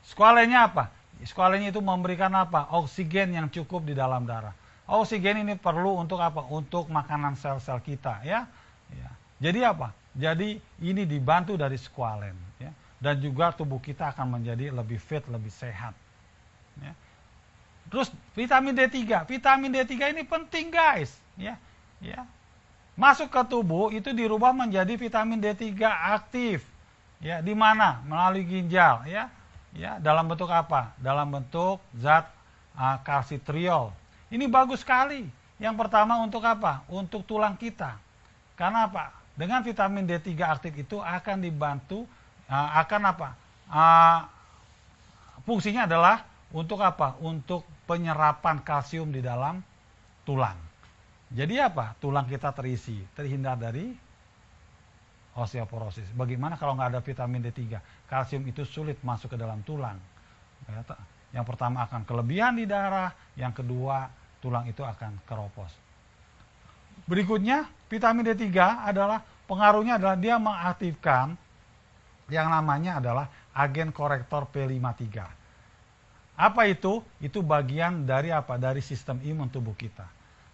Squalennya apa? Squalennya itu memberikan apa? Oksigen yang cukup di dalam darah. Oksigen ini perlu untuk apa? Untuk makanan sel-sel kita ya. Ya. Jadi apa? Jadi ini dibantu dari squalen ya. Dan juga tubuh kita akan menjadi lebih fit, lebih sehat. Ya. Terus vitamin D3. Vitamin D3 ini penting guys, ya. Ya. Masuk ke tubuh itu dirubah menjadi vitamin D3 aktif. Ya, di mana? Melalui ginjal, ya. Ya, dalam bentuk apa? Dalam bentuk zat kalsitriol. Ini bagus sekali. Yang pertama untuk apa? Untuk tulang kita. Karena apa? Dengan vitamin D3 aktif itu akan dibantu akan apa? Fungsinya adalah untuk apa? Untuk penyerapan kalsium di dalam tulang. Jadi apa? Tulang kita terisi, terhindar dari osteoporosis. Bagaimana kalau nggak ada vitamin D3? Kalsium itu sulit masuk ke dalam tulang. Yang pertama akan kelebihan di darah, yang kedua tulang itu akan keropos. Berikutnya, vitamin D3 adalah pengaruhnya adalah dia mengaktifkan yang namanya adalah agen korektor P53. Apa itu? Itu bagian dari apa? Dari sistem imun tubuh kita.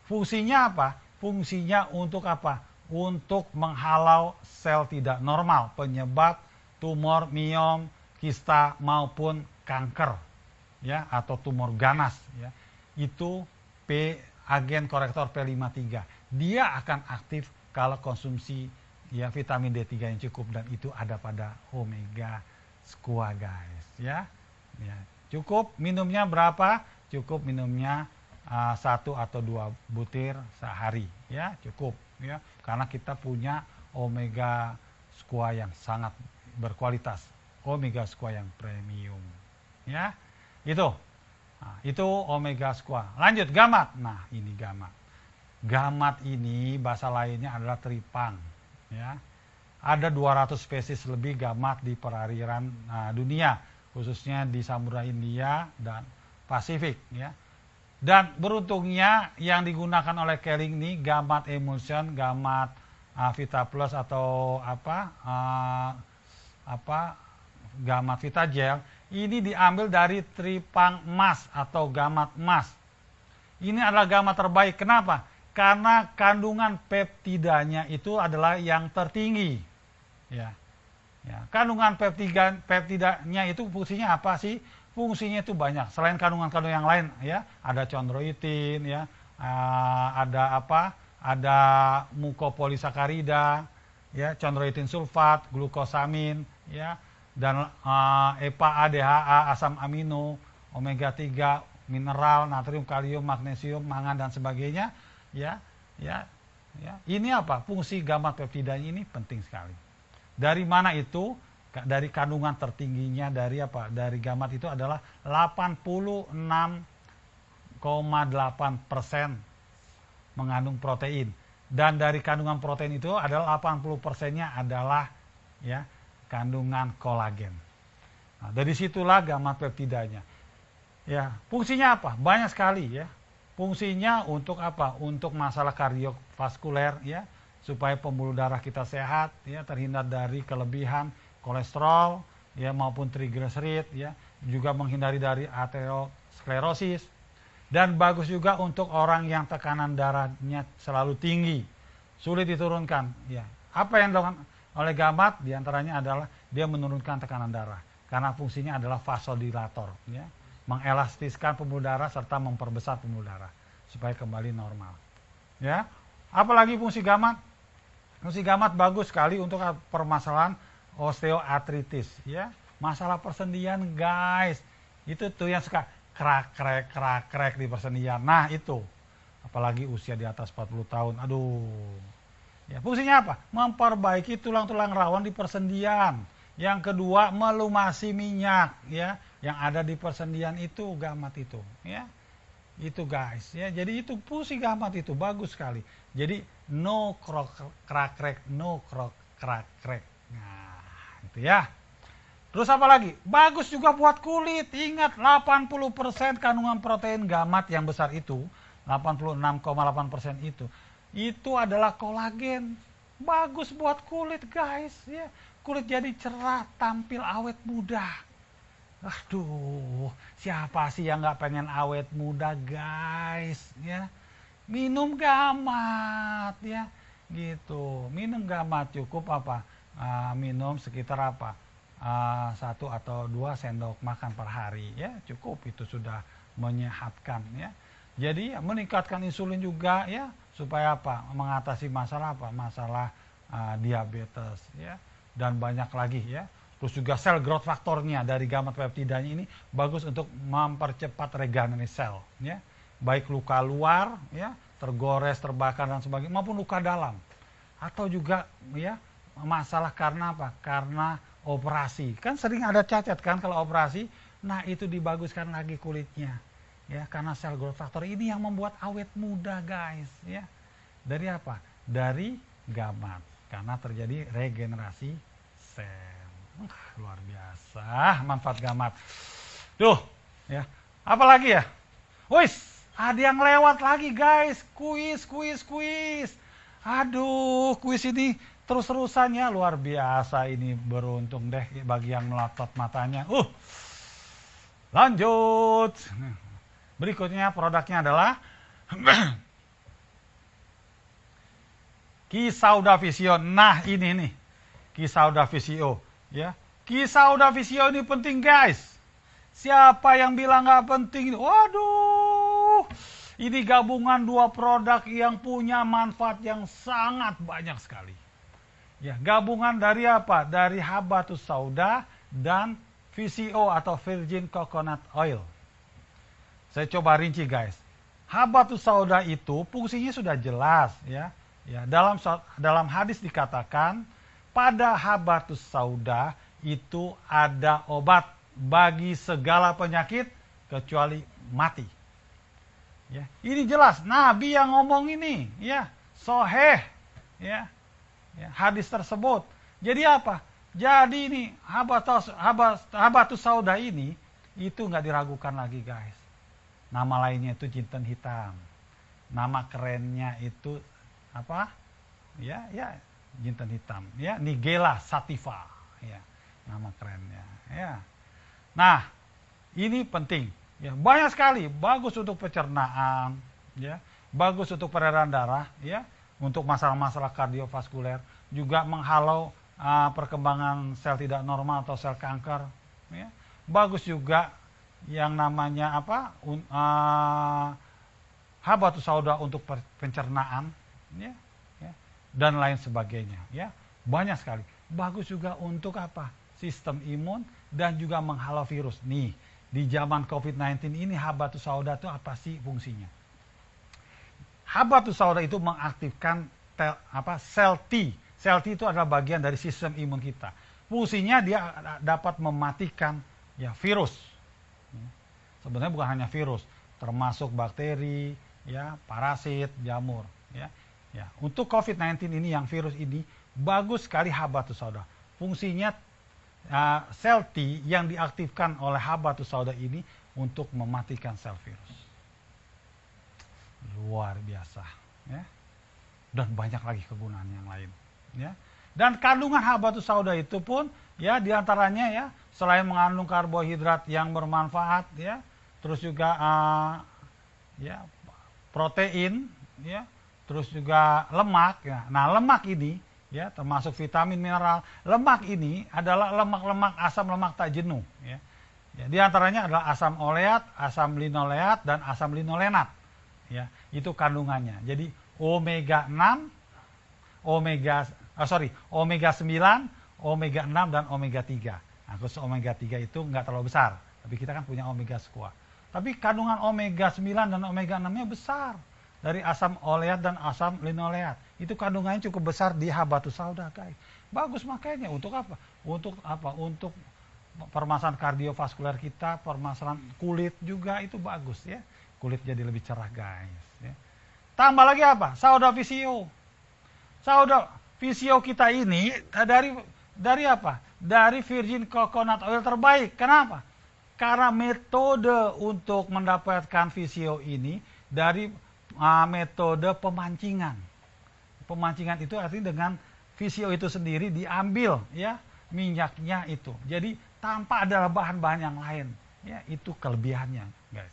Fungsinya apa? Fungsinya untuk apa? Untuk menghalau sel tidak normal, penyebab tumor, miom, kista maupun kanker, ya, atau tumor ganas, ya. Itu agen korektor P53. Dia akan aktif kalau konsumsi ya vitamin D3 yang cukup, dan itu ada pada omega squaa guys, ya. Ya, cukup minumnya berapa? Cukup minumnya 1 atau 2 butir sehari, ya, cukup, ya, karena kita punya omega squaa yang sangat berkualitas, omega squaa yang premium, ya, itu. Nah, itu omega squaa. Lanjut gamat. Nah, ini gamat. Gamat ini bahasa lainnya adalah tripang, ya. Ada 200 spesies lebih gamat di perairan dunia, khususnya di Samudra Hindia dan Pasifik, ya. Dan beruntungnya yang digunakan oleh Keling ini gamat emulsion, gamat Vita Plus atau gamat Vita Gel, ini diambil dari tripang emas atau gamat emas. Ini adalah gamat terbaik. Kenapa? Karena kandungan peptidanya itu adalah yang tertinggi. Ya. Ya, kandungan peptidanya itu fungsinya apa sih? Fungsinya itu banyak. Selain kandungan-kandungan yang lain, ya, ada chondroitin, ya, ada apa? Ada mukopolisakarida, ya, chondroitin sulfat, glukosamin, ya, dan EPA, ADHA, asam amino, omega 3, mineral, natrium, kalium, magnesium, mangan dan sebagainya, ya, ya, ya. Ini apa? Fungsi gamat peptidanya ini penting sekali. Dari mana itu? Dari kandungan tertingginya dari apa? Dari gamat itu adalah 86,8% mengandung protein. Dan dari kandungan protein itu adalah 80%-nya adalah, ya, kandungan kolagen. Nah, dari situlah gamat peptidanya. Ya, fungsinya apa? Banyak sekali ya. Fungsinya untuk apa? Untuk masalah kardiovaskuler ya, supaya pembuluh darah kita sehat ya, terhindar dari kelebihan kolesterol ya maupun triglycerid ya, juga menghindari dari aterosklerosis. Dan bagus juga untuk orang yang tekanan darahnya selalu tinggi, sulit diturunkan ya. Apa yang dilakukan oleh gamat diantaranya adalah dia menurunkan tekanan darah karena fungsinya adalah vasodilator ya, mengelastiskan pembuluh darah serta memperbesar pembuluh darah supaya kembali normal ya. Apalagi fungsi gamat? Fungsi gamat bagus sekali untuk permasalahan osteoartritis ya, masalah persendian guys. Itu tuh yang suka krak-krek di persendian. Nah itu, apalagi usia di atas 40 tahun, aduh. Ya, fungsinya apa? Memperbaiki tulang-tulang rawan di persendian. Yang kedua, melumasi minyak ya yang ada di persendian itu, gamat itu ya. Itu guys ya. Jadi itu fungsi gamat itu bagus sekali. Jadi no krak-krek, no krak-krek. Nah, itu ya. Terus apa lagi? Bagus juga buat kulit. Ingat 80% kandungan protein gamat yang besar itu, 86,8% itu adalah kolagen. Bagus buat kulit guys ya. Kulit jadi cerah, tampil awet muda. Aduh, siapa sih yang nggak pengen awet muda guys ya? Minum gamat ya, gitu. Minum gamat cukup apa? Minum sekitar apa? 1 atau 2 sendok makan per hari ya, cukup, itu sudah menyehatkan ya. Jadi ya, meningkatkan insulin juga ya, supaya apa? Mengatasi masalah apa? Masalah diabetes ya, dan banyak lagi ya. Terus juga sel growth faktornya dari gamat peptidanya ini bagus untuk mempercepat regenerasi sel ya, baik luka luar ya, tergores, terbakar dan sebagainya, maupun luka dalam, atau juga ya masalah karena apa? Karena operasi. Kan sering ada cacat kan kalau operasi. Nah, itu dibaguskan lagi kulitnya. Ya, karena sel growth factor ini yang membuat awet muda, guys, ya. Dari apa? Dari gamat. Karena terjadi regenerasi sel. Luar biasa manfaat gamat. Tuh, ya. Apa lagi ya? Wis, ada yang lewat lagi, guys. Kuis. Aduh, kuis ini terus-terusannya luar biasa, ini beruntung deh bagi yang melotot matanya. Lanjut. Berikutnya produknya adalah Kisauda Visio. Nah, ini nih. Kisauda Visio, ya. Kisauda Visio ini penting, guys. Siapa yang bilang nggak penting? Waduh. Ini gabungan 2 produk yang punya manfaat yang sangat banyak sekali. Ya, gabungan dari apa? Dari Habatus Sauda dan VCO atau Virgin Coconut Oil. Saya coba rinci, guys. Habatus Sauda itu fungsinya sudah jelas ya. Ya, dalam hadis dikatakan pada Habatus Sauda itu ada obat bagi segala penyakit kecuali mati. Ya, ini jelas Nabi yang ngomong ini, ya. Sahih, ya. Ya, hadis tersebut. Jadi apa? Jadi ini Habatus Sauda ini itu nggak diragukan lagi, guys. Nama lainnya itu jinten hitam. Nama kerennya itu apa? Ya, jinten hitam. Ya, Nigella sativa. Ya, nama kerennya. Ya. Nah, ini penting. Ya, banyak sekali. Bagus untuk pencernaan. Ya, bagus untuk peredaran darah. Ya. Untuk masalah-masalah kardiovaskuler, juga menghalau perkembangan sel tidak normal atau sel kanker. Ya. Bagus juga yang namanya apa? Habatus Sauda untuk pencernaan, ya, dan lain sebagainya. Ya. Banyak sekali. Bagus juga untuk apa? Sistem imun dan juga menghalau virus. Nih, di zaman COVID-19 ini Habatus Sauda itu apa sih fungsinya? Habatus Sauda itu mengaktifkan sel T. Sel T itu adalah bagian dari sistem imun kita. Fungsinya dia dapat mematikan ya virus. Sebenarnya bukan hanya virus, termasuk bakteri, ya, parasit, jamur, ya. Ya, untuk COVID-19 ini yang virus ini bagus sekali Habatus Sauda. Fungsinya sel T yang diaktifkan oleh habatus sauda ini untuk mematikan sel virus. Luar biasa, ya. Dan banyak lagi kegunaan yang lain, ya. Dan kandungan habatus sauda itu pun ya diantaranya ya selain mengandung karbohidrat yang bermanfaat ya, terus juga ya protein ya, terus juga lemak ya. Nah, lemak ini ya termasuk vitamin mineral. Lemak ini adalah lemak-lemak asam lemak tak jenuh ya. Ya, di antaranya adalah asam oleat, asam linoleat dan asam linolenat. Ya, itu kandungannya. Jadi omega 6, omega 9, omega 6 dan omega 3. Nah, khusus omega 3 itu nggak terlalu besar, tapi kita kan punya omega squat. Tapi kandungan omega 9 dan omega 6-nya besar dari asam oleat dan asam linoleat. Itu kandungannya cukup besar di habatus sauda, guys. Bagus makanya untuk apa? Untuk apa? Untuk permasalahan kardiovaskular kita, permasalahan kulit juga itu bagus ya. Kulit jadi lebih cerah, guys. Ya. Tambah lagi apa? Sauda visio. Sauda visio kita ini dari apa? Dari virgin coconut oil terbaik. Kenapa? Karena metode untuk mendapatkan visio ini dari metode pemancingan. Pemancingan itu artinya dengan visio itu sendiri diambil ya minyaknya itu. Jadi tanpa ada bahan-bahan yang lain. Ya, itu kelebihannya, guys.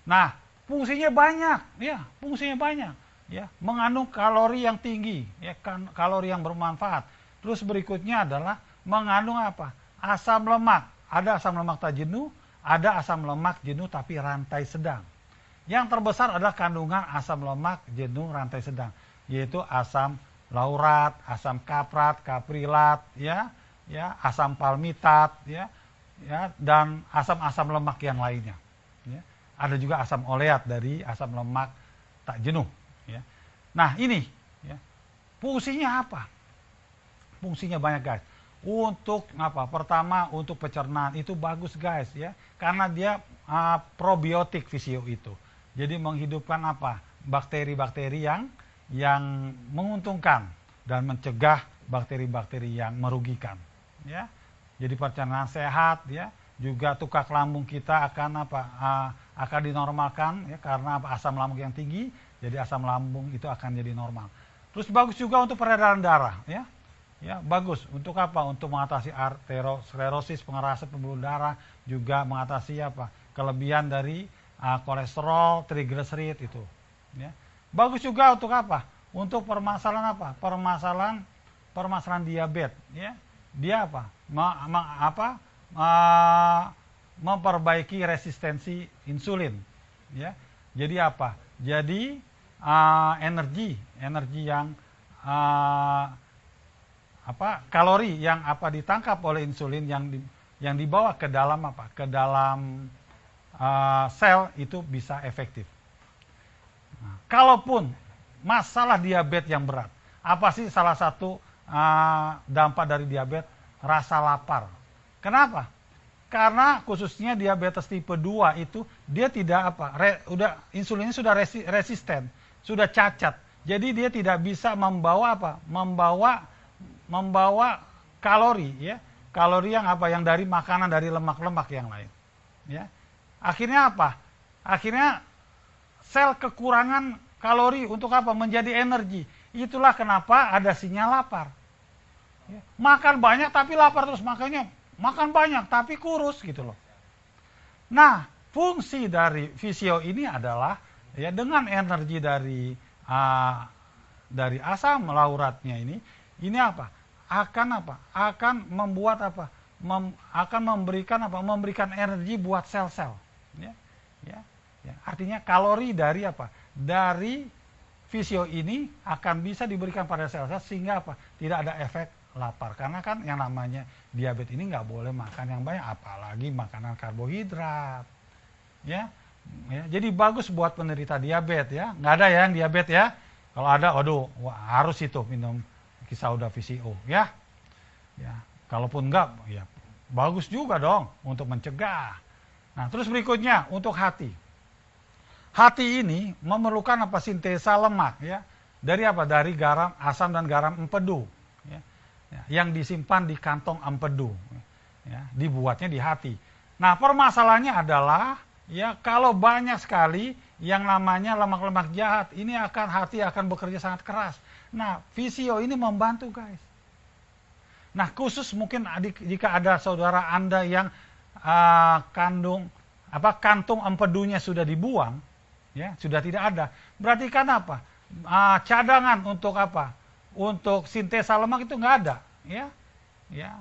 Nah, fungsinya banyak, ya, fungsinya banyak. Ya, mengandung kalori yang tinggi, ya, kalori yang bermanfaat. Terus berikutnya adalah mengandung apa? Asam lemak. Ada asam lemak tak jenuh, ada asam lemak jenuh tapi rantai sedang. Yang terbesar adalah kandungan asam lemak jenuh rantai sedang, yaitu asam laurat, asam kaprat, kaprilat, ya, asam palmitat, ya, dan asam-asam lemak yang lainnya. Ya. Ada juga asam oleat dari asam lemak tak jenuh. Ya. Nah ini, ya, fungsinya apa? Fungsinya banyak, guys. Untuk apa? Pertama untuk pencernaan itu bagus, guys, ya, karena dia probiotik visio itu. Jadi menghidupkan apa? Bakteri-bakteri yang menguntungkan dan mencegah bakteri-bakteri yang merugikan. Ya, jadi pencernaan sehat, ya, juga tukak lambung kita akan apa? Akan dinormalkan, ya, karena apa? Asam lambung yang tinggi, jadi asam lambung itu akan jadi normal. Terus bagus juga untuk peredaran darah, ya. Ya, bagus untuk apa? Untuk mengatasi arteriosklerosis, pengerasan pembuluh darah, juga mengatasi apa? Kelebihan dari kolesterol, triglycerid itu. Ya. Bagus juga untuk apa? Untuk permasalahan apa? Permasalahan diabetes. Ya. Dia apa? Memperbaiki resistensi insulin. Ya. Jadi apa? Jadi energi yang kalori yang apa ditangkap oleh insulin yang dibawa ke dalam apa? Ke dalam sel itu bisa efektif. Nah, kalaupun masalah diabetes yang berat, apa sih salah satu dampak dari diabetes? Rasa lapar. Kenapa? Karena khususnya diabetes tipe 2 itu dia tidak insulinnya sudah resisten, sudah cacat. Jadi dia tidak bisa membawa kalori, ya, kalori yang apa? Yang dari makanan, dari lemak-lemak yang lain. Ya, akhirnya apa? Akhirnya sel kekurangan kalori untuk apa? Menjadi energi. Itulah kenapa ada sinyal lapar. Ya, makan banyak tapi lapar terus, makanya makan banyak tapi kurus gitu loh. Nah, fungsi dari visio ini adalah ya dengan energi dari asam lauratnya ini apa? Akan membuat apa? Akan memberikan energi buat sel-sel. Ya. Artinya kalori dari apa? Dari visio ini akan bisa diberikan pada sel-sel sehingga apa? Tidak ada efek lapar. Karena kan yang namanya diabetes ini nggak boleh makan yang banyak, apalagi makanan karbohidrat. Ya. Jadi bagus buat penderita diabetes ya. Nggak ada ya yang diabetes ya. Kalau ada, harus itu minum sauda visio ya. Ya, kalaupun enggak, ya bagus juga dong untuk mencegah. Nah, terus berikutnya untuk hati. Hati ini memerlukan apa? Sintesa lemak ya. Dari apa? Dari garam, asam dan garam empedu. Ya. Yang disimpan di kantong empedu. Ya, dibuatnya di hati. Nah, permasalahannya adalah ya kalau banyak sekali yang namanya lemak-lemak jahat, ini hati akan bekerja sangat keras. Nah, Visio ini membantu, guys. Nah, khusus mungkin jika ada saudara Anda yang kantung empedunya sudah dibuang, ya, sudah tidak ada. Berarti kan apa? Cadangan untuk apa? Untuk sintesa lemak itu nggak ada, ya. Ya.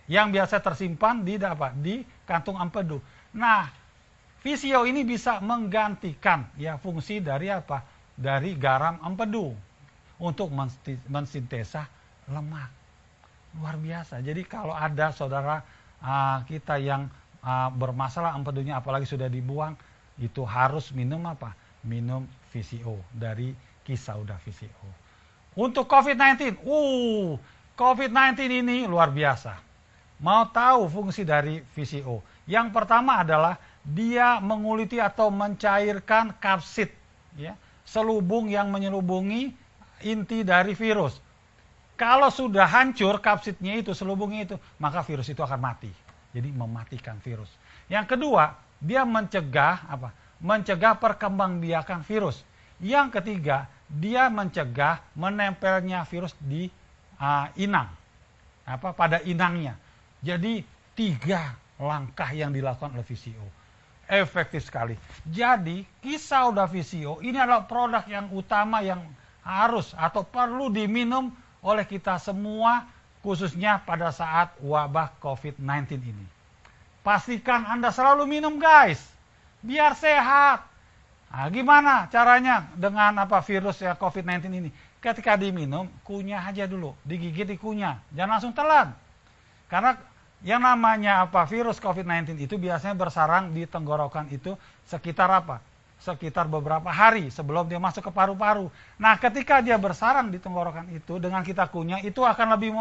Yang biasa tersimpan di kantung empedu. Nah, Visio ini bisa menggantikan ya fungsi dari apa? Dari garam empedu untuk mensintesa lemak. Luar biasa. Jadi kalau ada saudara kita yang bermasalah empedunya apalagi sudah dibuang, itu harus minum apa? Minum Visio dari Kisauda Visio. Untuk COVID-19, COVID-19 ini luar biasa. Mau tahu fungsi dari Visio? Yang pertama adalah dia menguliti atau mencairkan kapsid, ya, selubung yang menyelubungi inti dari virus. Kalau sudah hancur kapsidnya itu, selubungnya itu, maka virus itu akan mati. Jadi mematikan virus. Yang kedua, dia mencegah apa? Mencegah perkembangbiakan virus. Yang ketiga, dia mencegah menempelnya virus di inang, pada inangnya. Jadi 3 langkah yang dilakukan oleh Visio. Efektif sekali. Jadi Kisauda Visio ini adalah produk yang utama yang harus atau perlu diminum oleh kita semua, khususnya pada saat wabah COVID-19 ini. Pastikan Anda selalu minum, guys, biar sehat. Nah, gimana caranya dengan virus ya COVID-19 ini? Ketika diminum, kunyah aja dulu, digigit dikunyah, jangan langsung telan. Karena yang namanya virus COVID-19 itu biasanya bersarang di tenggorokan itu sekitar sekitar beberapa hari sebelum dia masuk ke paru-paru. Nah, ketika dia bersarang di tenggorokan itu, dengan kita kunyah, itu akan lebih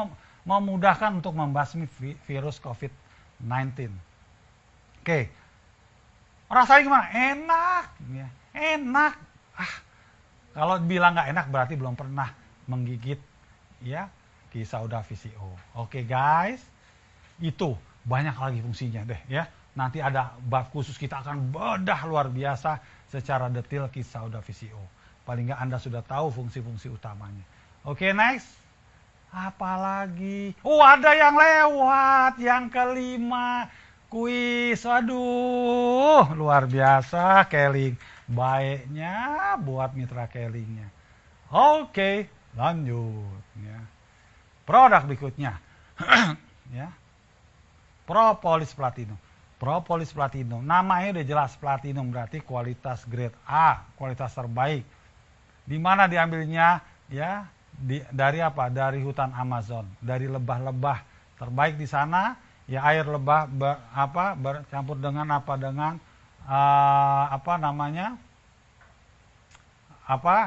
memudahkan untuk membasmi virus COVID-19. Oke. Rasanya gimana? Enak. Ya. Enak. Kalau bilang nggak enak berarti belum pernah menggigit ya Kisauda Visio. Oke, guys. Itu banyak lagi fungsinya deh ya. Nanti ada bab khusus, kita akan bedah luar biasa secara detail Kisauda Visio. Paling nggak Anda sudah tahu fungsi-fungsi utamanya. Oke, next. Apalagi? Ada yang lewat, yang kelima. Kuis, aduh, luar biasa Keling. Baiknya buat mitra Kelingnya. Oke, lanjut. Ya. Produk berikutnya. Ya. Propolis Platinum. Propolis Platinum, namanya udah jelas platinum, berarti kualitas grade A, kualitas terbaik. Di mana diambilnya? Ya, dari apa? Dari hutan Amazon, dari lebah-lebah terbaik di sana. Ya, air lebah bercampur dengan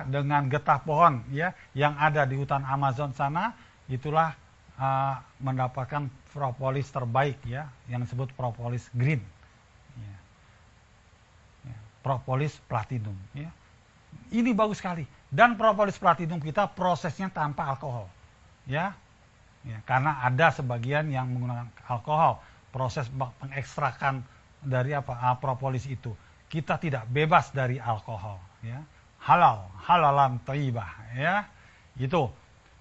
dengan getah pohon ya yang ada di hutan Amazon sana, itulah mendapatkan propolis terbaik ya, yang disebut propolis green, ya. Ya, propolis platinum. Ya. Ini bagus sekali. Dan propolis platinum kita prosesnya tanpa alkohol, ya, ya, karena ada sebagian yang menggunakan alkohol. Proses pengekstrakan dari propolis itu, kita tidak bebas dari alkohol, ya, halalan thayyibah, ya, itu.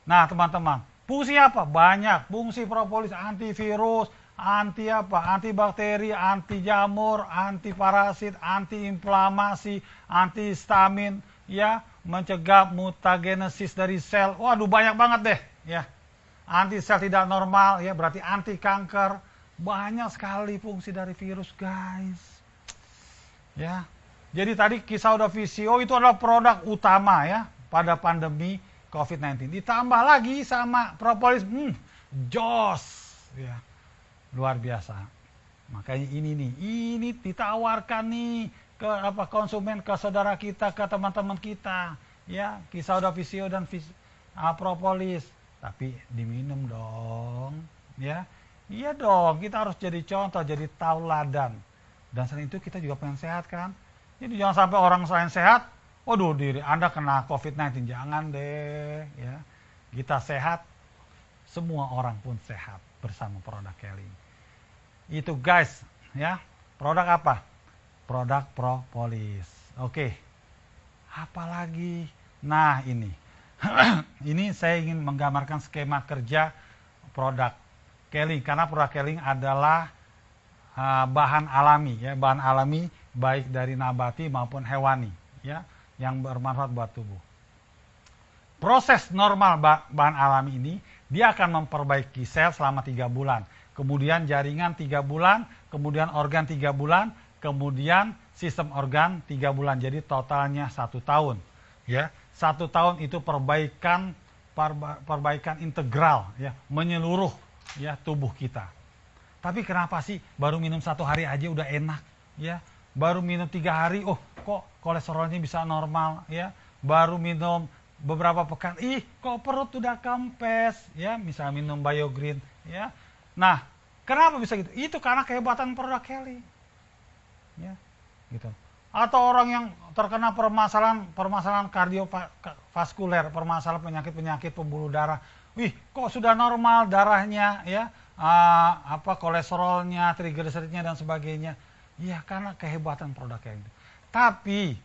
Nah, teman-teman. Fungsi apa? Banyak. Fungsi propolis antivirus, antibakteri, anti jamur, anti parasit, antiinflamasi, antihistamin, ya, mencegah mutagenesis dari sel. Waduh, banyak banget deh, ya. Anti sel tidak normal, ya, berarti anti kanker. Banyak sekali fungsi dari virus, guys. Ya. Jadi tadi Kisauda Visio itu adalah produk utama ya pada pandemi COVID-19. Ditambah lagi sama propolis, jos, ya, luar biasa. Makanya ini ditawarkan nih ke konsumen, ke saudara kita, ke teman-teman kita, ya, Kisauda Visio dan propolis. Tapi diminum dong, ya, iya dong. Kita harus jadi contoh, jadi tauladan. Dan selain itu kita juga pengen sehat kan. Jadi jangan sampai orang selain sehat, waduh, diri Anda kena COVID-19, jangan deh, ya. Kita sehat, semua orang pun sehat bersama produk Keling. Itu guys, ya. Produk apa? Produk propolis. Oke. Apalagi? Nah, ini. Ini saya ingin menggambarkan skema kerja produk Keling, karena produk Keling adalah bahan alami, ya, bahan alami baik dari nabati maupun hewani, ya, yang bermanfaat buat tubuh. Proses normal bahan alami ini, dia akan memperbaiki sel selama 3 bulan, kemudian jaringan 3 bulan, kemudian organ 3 bulan, kemudian sistem organ 3 bulan, jadi totalnya 1 tahun, ya. 1 tahun itu perbaikan integral, ya, menyeluruh, ya, tubuh kita. Tapi kenapa sih baru minum 1 hari aja udah enak, ya? Baru minum 3 hari, oh kok kolesterolnya bisa normal, ya? Baru minum beberapa pekan, ih kok perut udah kempes, ya? Misal minum BioGreen, ya. Nah, kenapa bisa gitu? Itu karena kehebatan produk Keling, ya, gitu. Atau orang yang terkena permasalahan kardiovaskuler, permasalahan penyakit pembuluh darah, wih kok sudah normal darahnya, ya, kolesterolnya, triglyceridnya dan sebagainya, ya karena kehebatan produk Keling. Tapi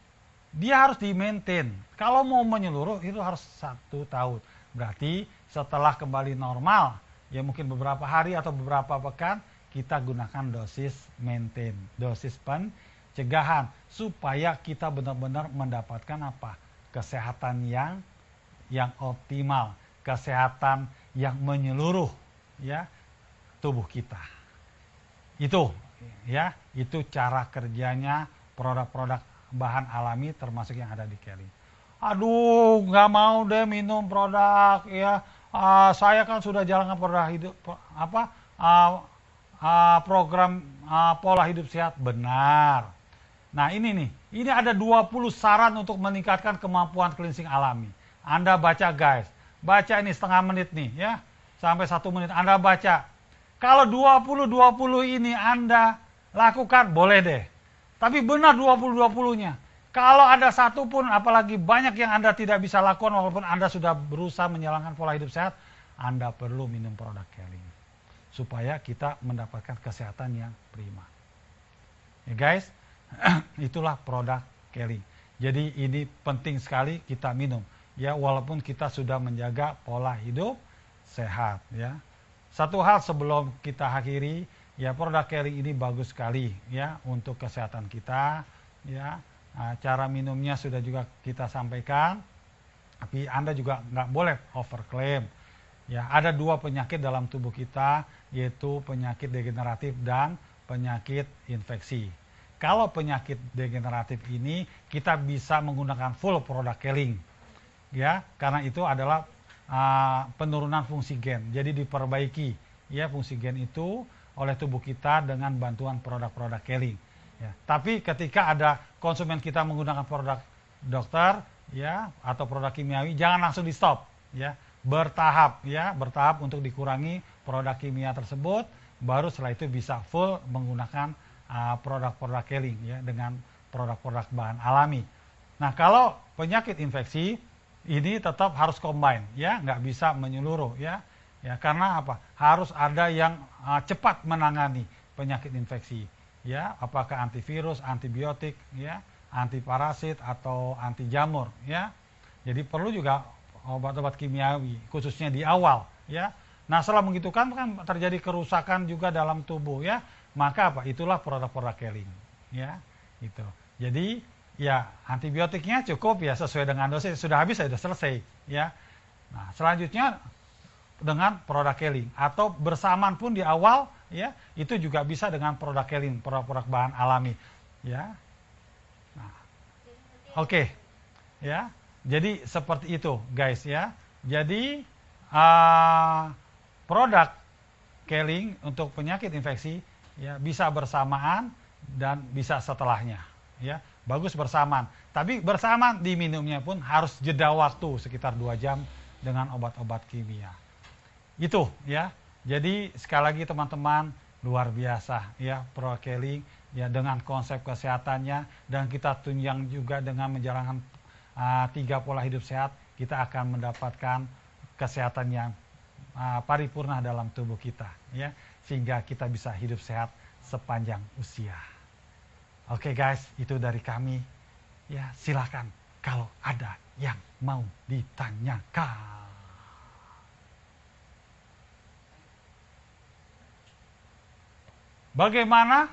dia harus di-maintain. Kalau mau menyeluruh itu harus 1 tahun. Berarti setelah kembali normal, ya mungkin beberapa hari atau beberapa pekan, kita gunakan dosis maintain, dosis pencegahan, supaya kita benar-benar mendapatkan apa? Kesehatan yang optimal, kesehatan yang menyeluruh, ya, tubuh kita. Itu, ya, itu cara kerjanya produk-produk bahan alami termasuk yang ada di Keling. Aduh, nggak mau deh minum produk, ya. Saya kan sudah jalankan produk hidup program pola hidup sehat. Benar. Nah, ini ada 20 saran untuk meningkatkan kemampuan cleansing alami. Anda baca guys. Baca ini setengah menit nih, ya. Sampai 1 menit Anda baca. Kalau 20-20 ini Anda lakukan, boleh deh. Tapi benar 20-20-nya. Kalau ada satu pun, apalagi banyak yang Anda tidak bisa lakukan walaupun Anda sudah berusaha menjalankan pola hidup sehat, Anda perlu minum produk Keling. Supaya kita mendapatkan kesehatan yang prima. Ya guys, itulah produk Keling. Jadi ini penting sekali kita minum. Ya, walaupun kita sudah menjaga pola hidup sehat, ya. Satu hal sebelum kita akhiri, ya, produk Keling ini bagus sekali, ya, untuk kesehatan kita, ya. Cara minumnya sudah juga kita sampaikan, tapi Anda juga nggak boleh overclaim. Ya, ada 2 penyakit dalam tubuh kita, yaitu penyakit degeneratif dan penyakit infeksi. Kalau penyakit degeneratif ini kita bisa menggunakan full produk Keling, ya, karena itu adalah penurunan fungsi gen. Jadi diperbaiki, ya, fungsi gen itu oleh tubuh kita dengan bantuan produk-produk Keling. Ya. Tapi ketika ada konsumen kita menggunakan produk dokter, ya, atau produk kimiawi, jangan langsung di stop, ya, bertahap, ya, bertahap untuk dikurangi produk kimia tersebut, baru setelah itu bisa full menggunakan produk-produk Keling, ya, dengan produk-produk bahan alami. Nah, kalau penyakit infeksi ini tetap harus combine, ya, nggak bisa menyeluruh, ya, karena apa? Harus ada yang cepat menangani penyakit infeksi. Ya, apakah antivirus, antibiotik, ya, antiparasit atau anti jamur, ya. Jadi perlu juga obat-obat kimiawi khususnya di awal, ya. Nah, setelah begitu kan terjadi kerusakan juga dalam tubuh, ya. Maka apa? Itulah produk-produk Keling, ya. Gitu. Jadi, ya, antibiotiknya cukup, ya, sesuai dengan dosis, sudah habis sudah selesai, ya. Nah, selanjutnya dengan produk Keling atau bersamaan pun di awal, ya, itu juga bisa dengan produk Keling, produk-produk bahan alami, ya. Nah, oke, ya. Jadi seperti itu, guys, ya. Jadi produk Keling untuk penyakit infeksi, ya, bisa bersamaan dan bisa setelahnya, ya. Bagus bersamaan. Tapi bersamaan diminumnya pun harus jeda waktu sekitar 2 jam dengan obat-obat kimia. Itu, ya. Jadi sekali lagi teman-teman, luar biasa, ya, produk Keling, ya, dengan konsep kesehatannya, dan kita tunjang juga dengan menjalankan 3 pola hidup sehat, kita akan mendapatkan kesehatan yang paripurna dalam tubuh kita, ya. sehingga kita bisa hidup sehat sepanjang usia. Oke guys, itu dari kami. Ya, silakan kalau ada yang mau ditanyakan. Bagaimana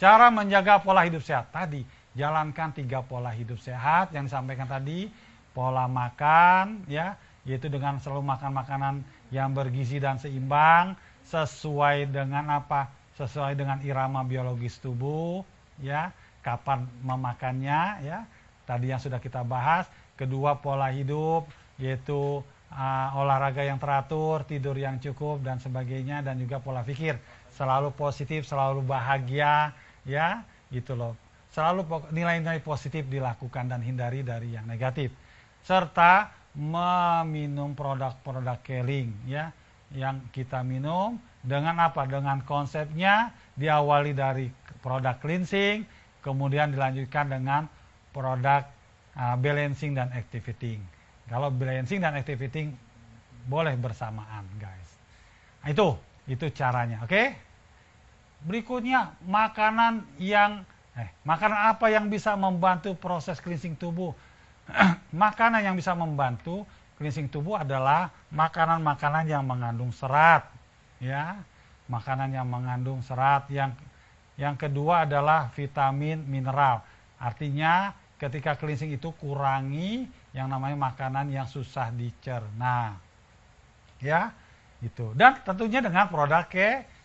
cara menjaga pola hidup sehat? Tadi, jalankan 3 pola hidup sehat yang disampaikan tadi. Pola makan, ya, yaitu dengan selalu makan makanan yang bergizi dan seimbang, sesuai dengan apa? Sesuai dengan irama biologis tubuh, ya. Kapan memakannya, ya. Tadi yang sudah kita bahas. Kedua, pola hidup, yaitu olahraga yang teratur, tidur yang cukup, dan sebagainya, dan juga pola pikir. Selalu positif, selalu bahagia, ya, gitu loh. Selalu nilai-nilai positif dilakukan dan hindari dari yang negatif. Serta meminum produk-produk Keling, ya, yang kita minum dengan apa? Dengan konsepnya diawali dari produk cleansing, kemudian dilanjutkan dengan produk balancing dan activating. Kalau balancing dan activating boleh bersamaan, guys. Itu caranya, oke? Berikutnya, makanan apa yang bisa membantu proses cleansing tubuh? Makanan yang bisa membantu cleansing tubuh adalah makanan-makanan yang mengandung serat, ya. Makanan yang mengandung serat. Yang kedua adalah vitamin, mineral. Artinya, ketika cleansing itu kurangi yang namanya makanan yang susah dicerna, ya. Itu. Dan tentunya dengan produk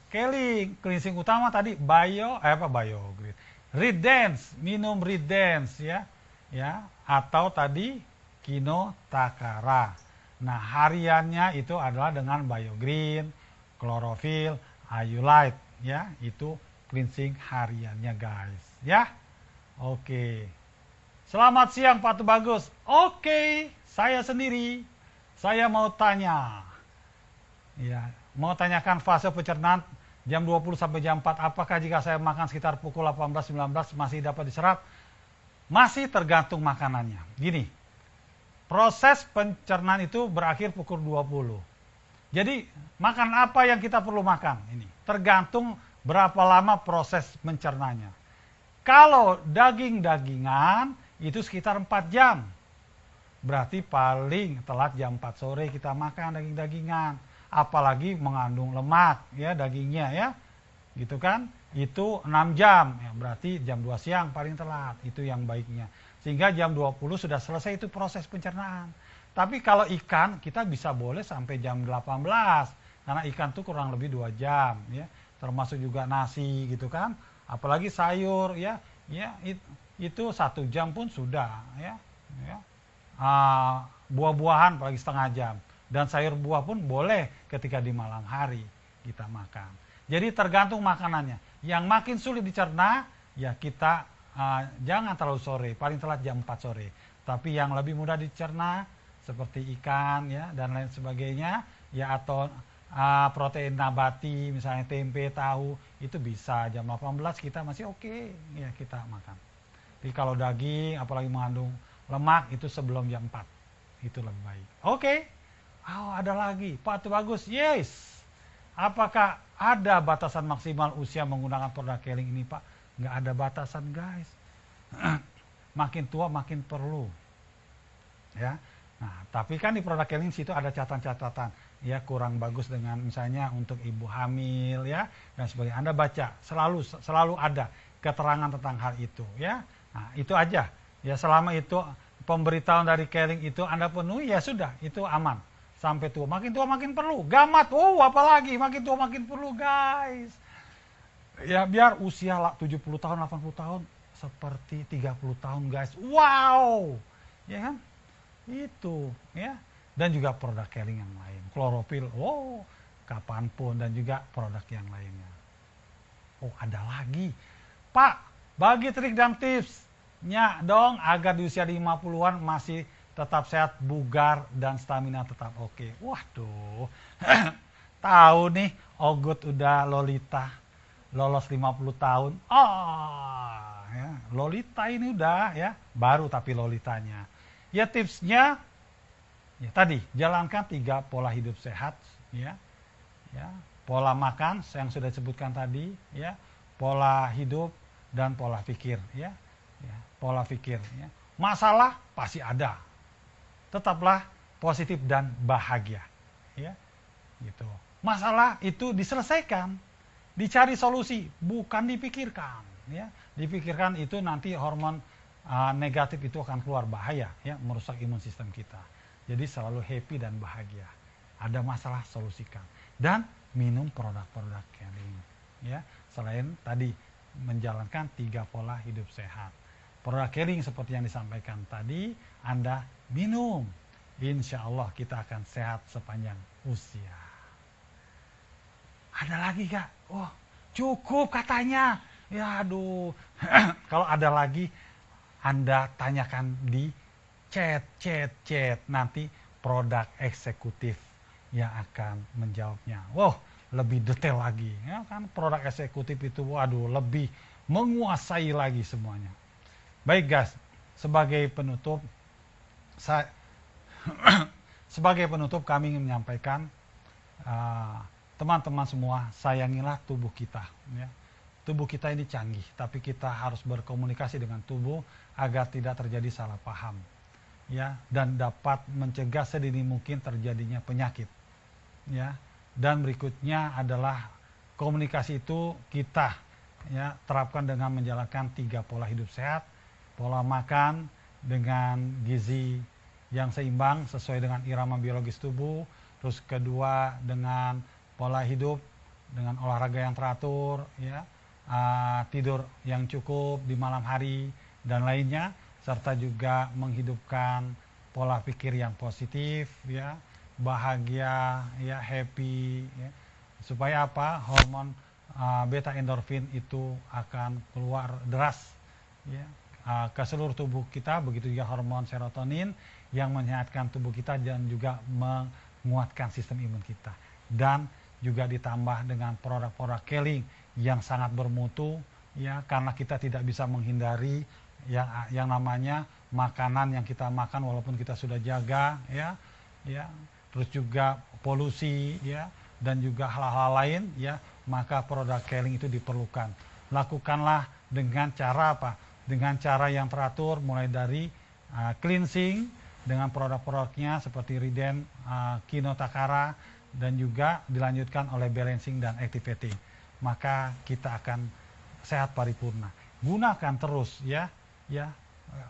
Keling. Cleansing utama tadi BioGreen. Redens, minum Redens, ya. Ya, atau tadi Kino Takara. Nah, hariannya itu adalah dengan BioGreen, Chlorophyll, Ayulite, ya. Itu cleansing hariannya, guys, ya. Oke. Selamat siang Pak Tubagus. Oke, saya sendiri. Saya mau tanya. Ya, mau tanyakan fase pencernaan jam 20 sampai jam 4. Apakah jika saya makan sekitar pukul 18-19 masih dapat diserap? Masih tergantung makanannya. Gini, proses pencernaan itu berakhir pukul 20. Jadi, makan apa yang kita perlu makan? Ini tergantung berapa lama proses mencernanya. Kalau daging-dagingan itu sekitar 4 jam. Berarti paling telat jam 4 sore kita makan daging-dagingan. Apalagi mengandung lemak, ya, dagingnya, ya, gitu kan, itu 6 jam, ya, berarti jam 2 siang paling telat, itu yang baiknya. Sehingga jam 20 sudah selesai itu proses pencernaan. Tapi kalau ikan, kita bisa boleh sampai jam 18, karena ikan tuh kurang lebih 2 jam, ya, termasuk juga nasi, gitu kan, apalagi sayur, ya, itu 1 jam pun sudah, ya. Buah-buahan apalagi setengah jam. Dan sayur buah pun boleh ketika di malam hari kita makan. Jadi tergantung makanannya. Yang makin sulit dicerna, ya kita jangan terlalu sore, paling telat jam 4 sore. Tapi yang lebih mudah dicerna seperti ikan, ya, dan lain sebagainya, ya, atau protein nabati, misalnya tempe, tahu, itu bisa jam 18 kita masih oke, ya, kita makan. Tapi kalau daging, apalagi mengandung lemak, itu sebelum jam 4. Itu lebih baik. Oke. Oh, ada lagi. Pak Tubagus, yes. Apakah ada batasan maksimal usia menggunakan produk Keling ini, Pak? Nggak ada batasan, guys. Makin tua makin perlu. Ya. Nah, tapi kan di produk Keling situ ada catatan-catatan. Ya, kurang bagus dengan misalnya untuk ibu hamil, ya, dan sebagainya. Anda baca, selalu ada keterangan tentang hal itu, ya. Nah, itu aja. Ya, selama itu pemberitahuan dari Keling itu Anda penuhi, ya sudah, itu aman. Sampai tua makin perlu. Gamat, apalagi makin tua makin perlu, guys. Ya, biar usia 70 tahun, 80 tahun seperti 30 tahun, guys. Wow. Ya kan? Itu, ya. Dan juga produk Keling yang lain. Chlorophyll, kapanpun, dan juga produk yang lainnya. Oh, ada lagi. Pak, bagi trik dan tipsnya dong agar di usia 50-an masih tetap sehat, bugar, dan stamina tetap oke. Waduh, tahu nih, Ogut udah Lolita, lolos 50 tahun. Ya, Lolita ini udah, ya, baru tapi Lolitanya. Ya, tipsnya, ya tadi, jalankan 3 pola hidup sehat, ya. pola makan yang sudah disebutkan tadi, ya, pola hidup dan pola pikir, ya, pola pikir. Ya. Masalah pasti ada, tetaplah positif dan bahagia, ya, gitu. Masalah itu diselesaikan, dicari solusi, bukan dipikirkan, ya. Dipikirkan itu nanti hormon negatif itu akan keluar, bahaya, ya, merusak imun sistem kita. Jadi selalu happy dan bahagia. Ada masalah, solusikan. Dan minum produk-produk Keling, ya. Selain tadi menjalankan 3 pola hidup sehat. Produk Keling seperti yang disampaikan tadi, Anda minum. Insya Allah kita akan sehat sepanjang usia. Ada lagi Kak? Oh, cukup katanya. Ya aduh. Kalau ada lagi, Anda tanyakan di chat. Nanti produk eksekutif yang akan menjawabnya. Wow, lebih detail lagi. Ya kan, produk eksekutif itu waduh lebih menguasai lagi semuanya. Baik guys, sebagai penutup kami ingin menyampaikan teman-teman semua, sayangilah tubuh kita, ya. Tubuh kita ini canggih, tapi kita harus berkomunikasi dengan tubuh agar tidak terjadi salah paham, ya, dan dapat mencegah sedini mungkin terjadinya penyakit, ya. Dan berikutnya adalah komunikasi itu kita, ya, terapkan dengan menjalankan 3 pola hidup sehat, pola makan dengan gizi yang seimbang sesuai dengan irama biologis tubuh, terus kedua dengan pola hidup dengan olahraga yang teratur, ya, tidur yang cukup di malam hari dan lainnya, serta juga menghidupkan pola pikir yang positif, ya, bahagia, ya, happy, ya. Supaya apa? Hormon beta endorfin itu akan keluar deras, ya, ke seluruh tubuh kita, begitu juga hormon serotonin yang menyehatkan tubuh kita dan juga menguatkan sistem imun kita. Dan juga ditambah dengan produk-produk Keling yang sangat bermutu, ya, karena kita tidak bisa menghindari yang namanya makanan yang kita makan walaupun kita sudah jaga, ya, terus juga polusi, ya, dan juga hal-hal lain, ya, maka produk Keling itu diperlukan. Lakukanlah dengan cara apa? Dengan cara yang teratur, mulai dari cleansing dengan produk-produknya seperti Riden, Kinotakara, dan juga dilanjutkan oleh balancing dan activating. Maka kita akan sehat paripurna. Gunakan terus, ya.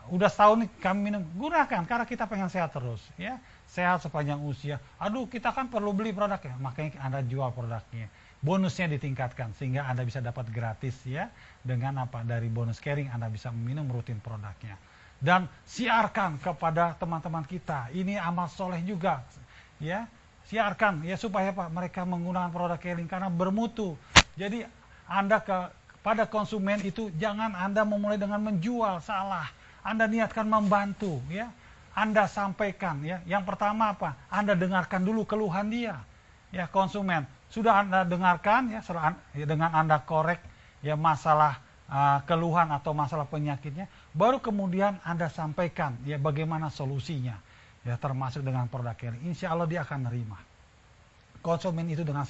Udah setahun nih kami minum, gunakan karena kita pengen sehat terus, ya. Sehat sepanjang usia. Aduh, kita kan perlu beli produknya, makanya Anda jual produknya. Bonusnya ditingkatkan sehingga Anda bisa dapat gratis, ya. Dengan apa? Dari bonus Keling Anda bisa minum rutin produknya. Dan siarkan kepada teman-teman kita. Ini amal soleh juga, ya. Siarkan, ya, supaya apa? Mereka menggunakan produk Keling karena bermutu. Jadi Anda kepada konsumen itu jangan Anda memulai dengan menjual, salah. Anda niatkan membantu, ya. Anda sampaikan, ya. Yang pertama apa? Anda dengarkan dulu keluhan dia, ya, konsumen. Sudah Anda dengarkan, ya, dengan Anda korek, ya, masalah keluhan atau masalah penyakitnya, baru kemudian Anda sampaikan, ya, bagaimana solusinya, ya, termasuk dengan produk Keling. Insya Allah dia akan nerima. Konsumen itu dengan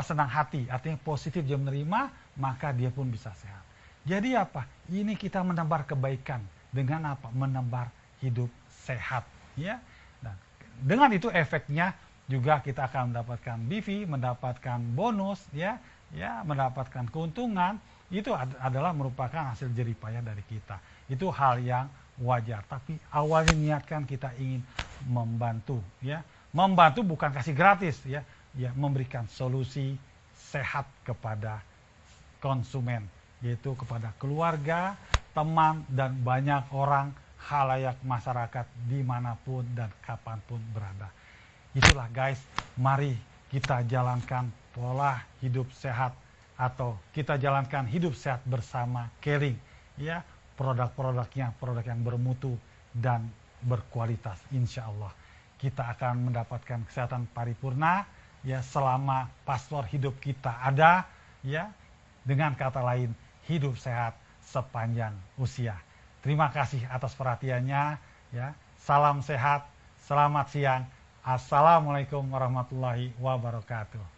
senang hati, artinya positif dia menerima, maka dia pun bisa sehat. Jadi apa? Ini kita menebar kebaikan dengan apa? Menebar hidup sehat, ya. Nah, dengan itu efeknya juga kita akan mendapatkan BV, mendapatkan bonus, ya, mendapatkan keuntungan. Itu adalah merupakan hasil jerih payah dari kita. Itu hal yang wajar, tapi awalnya niatkan kita ingin membantu, ya. Membantu bukan kasih gratis, ya, memberikan solusi sehat kepada konsumen, yaitu kepada keluarga, teman, dan banyak orang, khalayak masyarakat dimanapun dan kapanpun berada. Itulah guys, mari kita jalankan pola hidup sehat atau kita jalankan hidup sehat bersama Keling, ya. Produk-produknya produk yang bermutu dan berkualitas. Insya Allah kita akan mendapatkan kesehatan paripurna, ya, selama paspor hidup kita ada, ya. Dengan kata lain, hidup sehat sepanjang usia. Terima kasih atas perhatiannya, ya. Salam sehat, selamat siang. Assalamualaikum warahmatullahi wabarakatuh.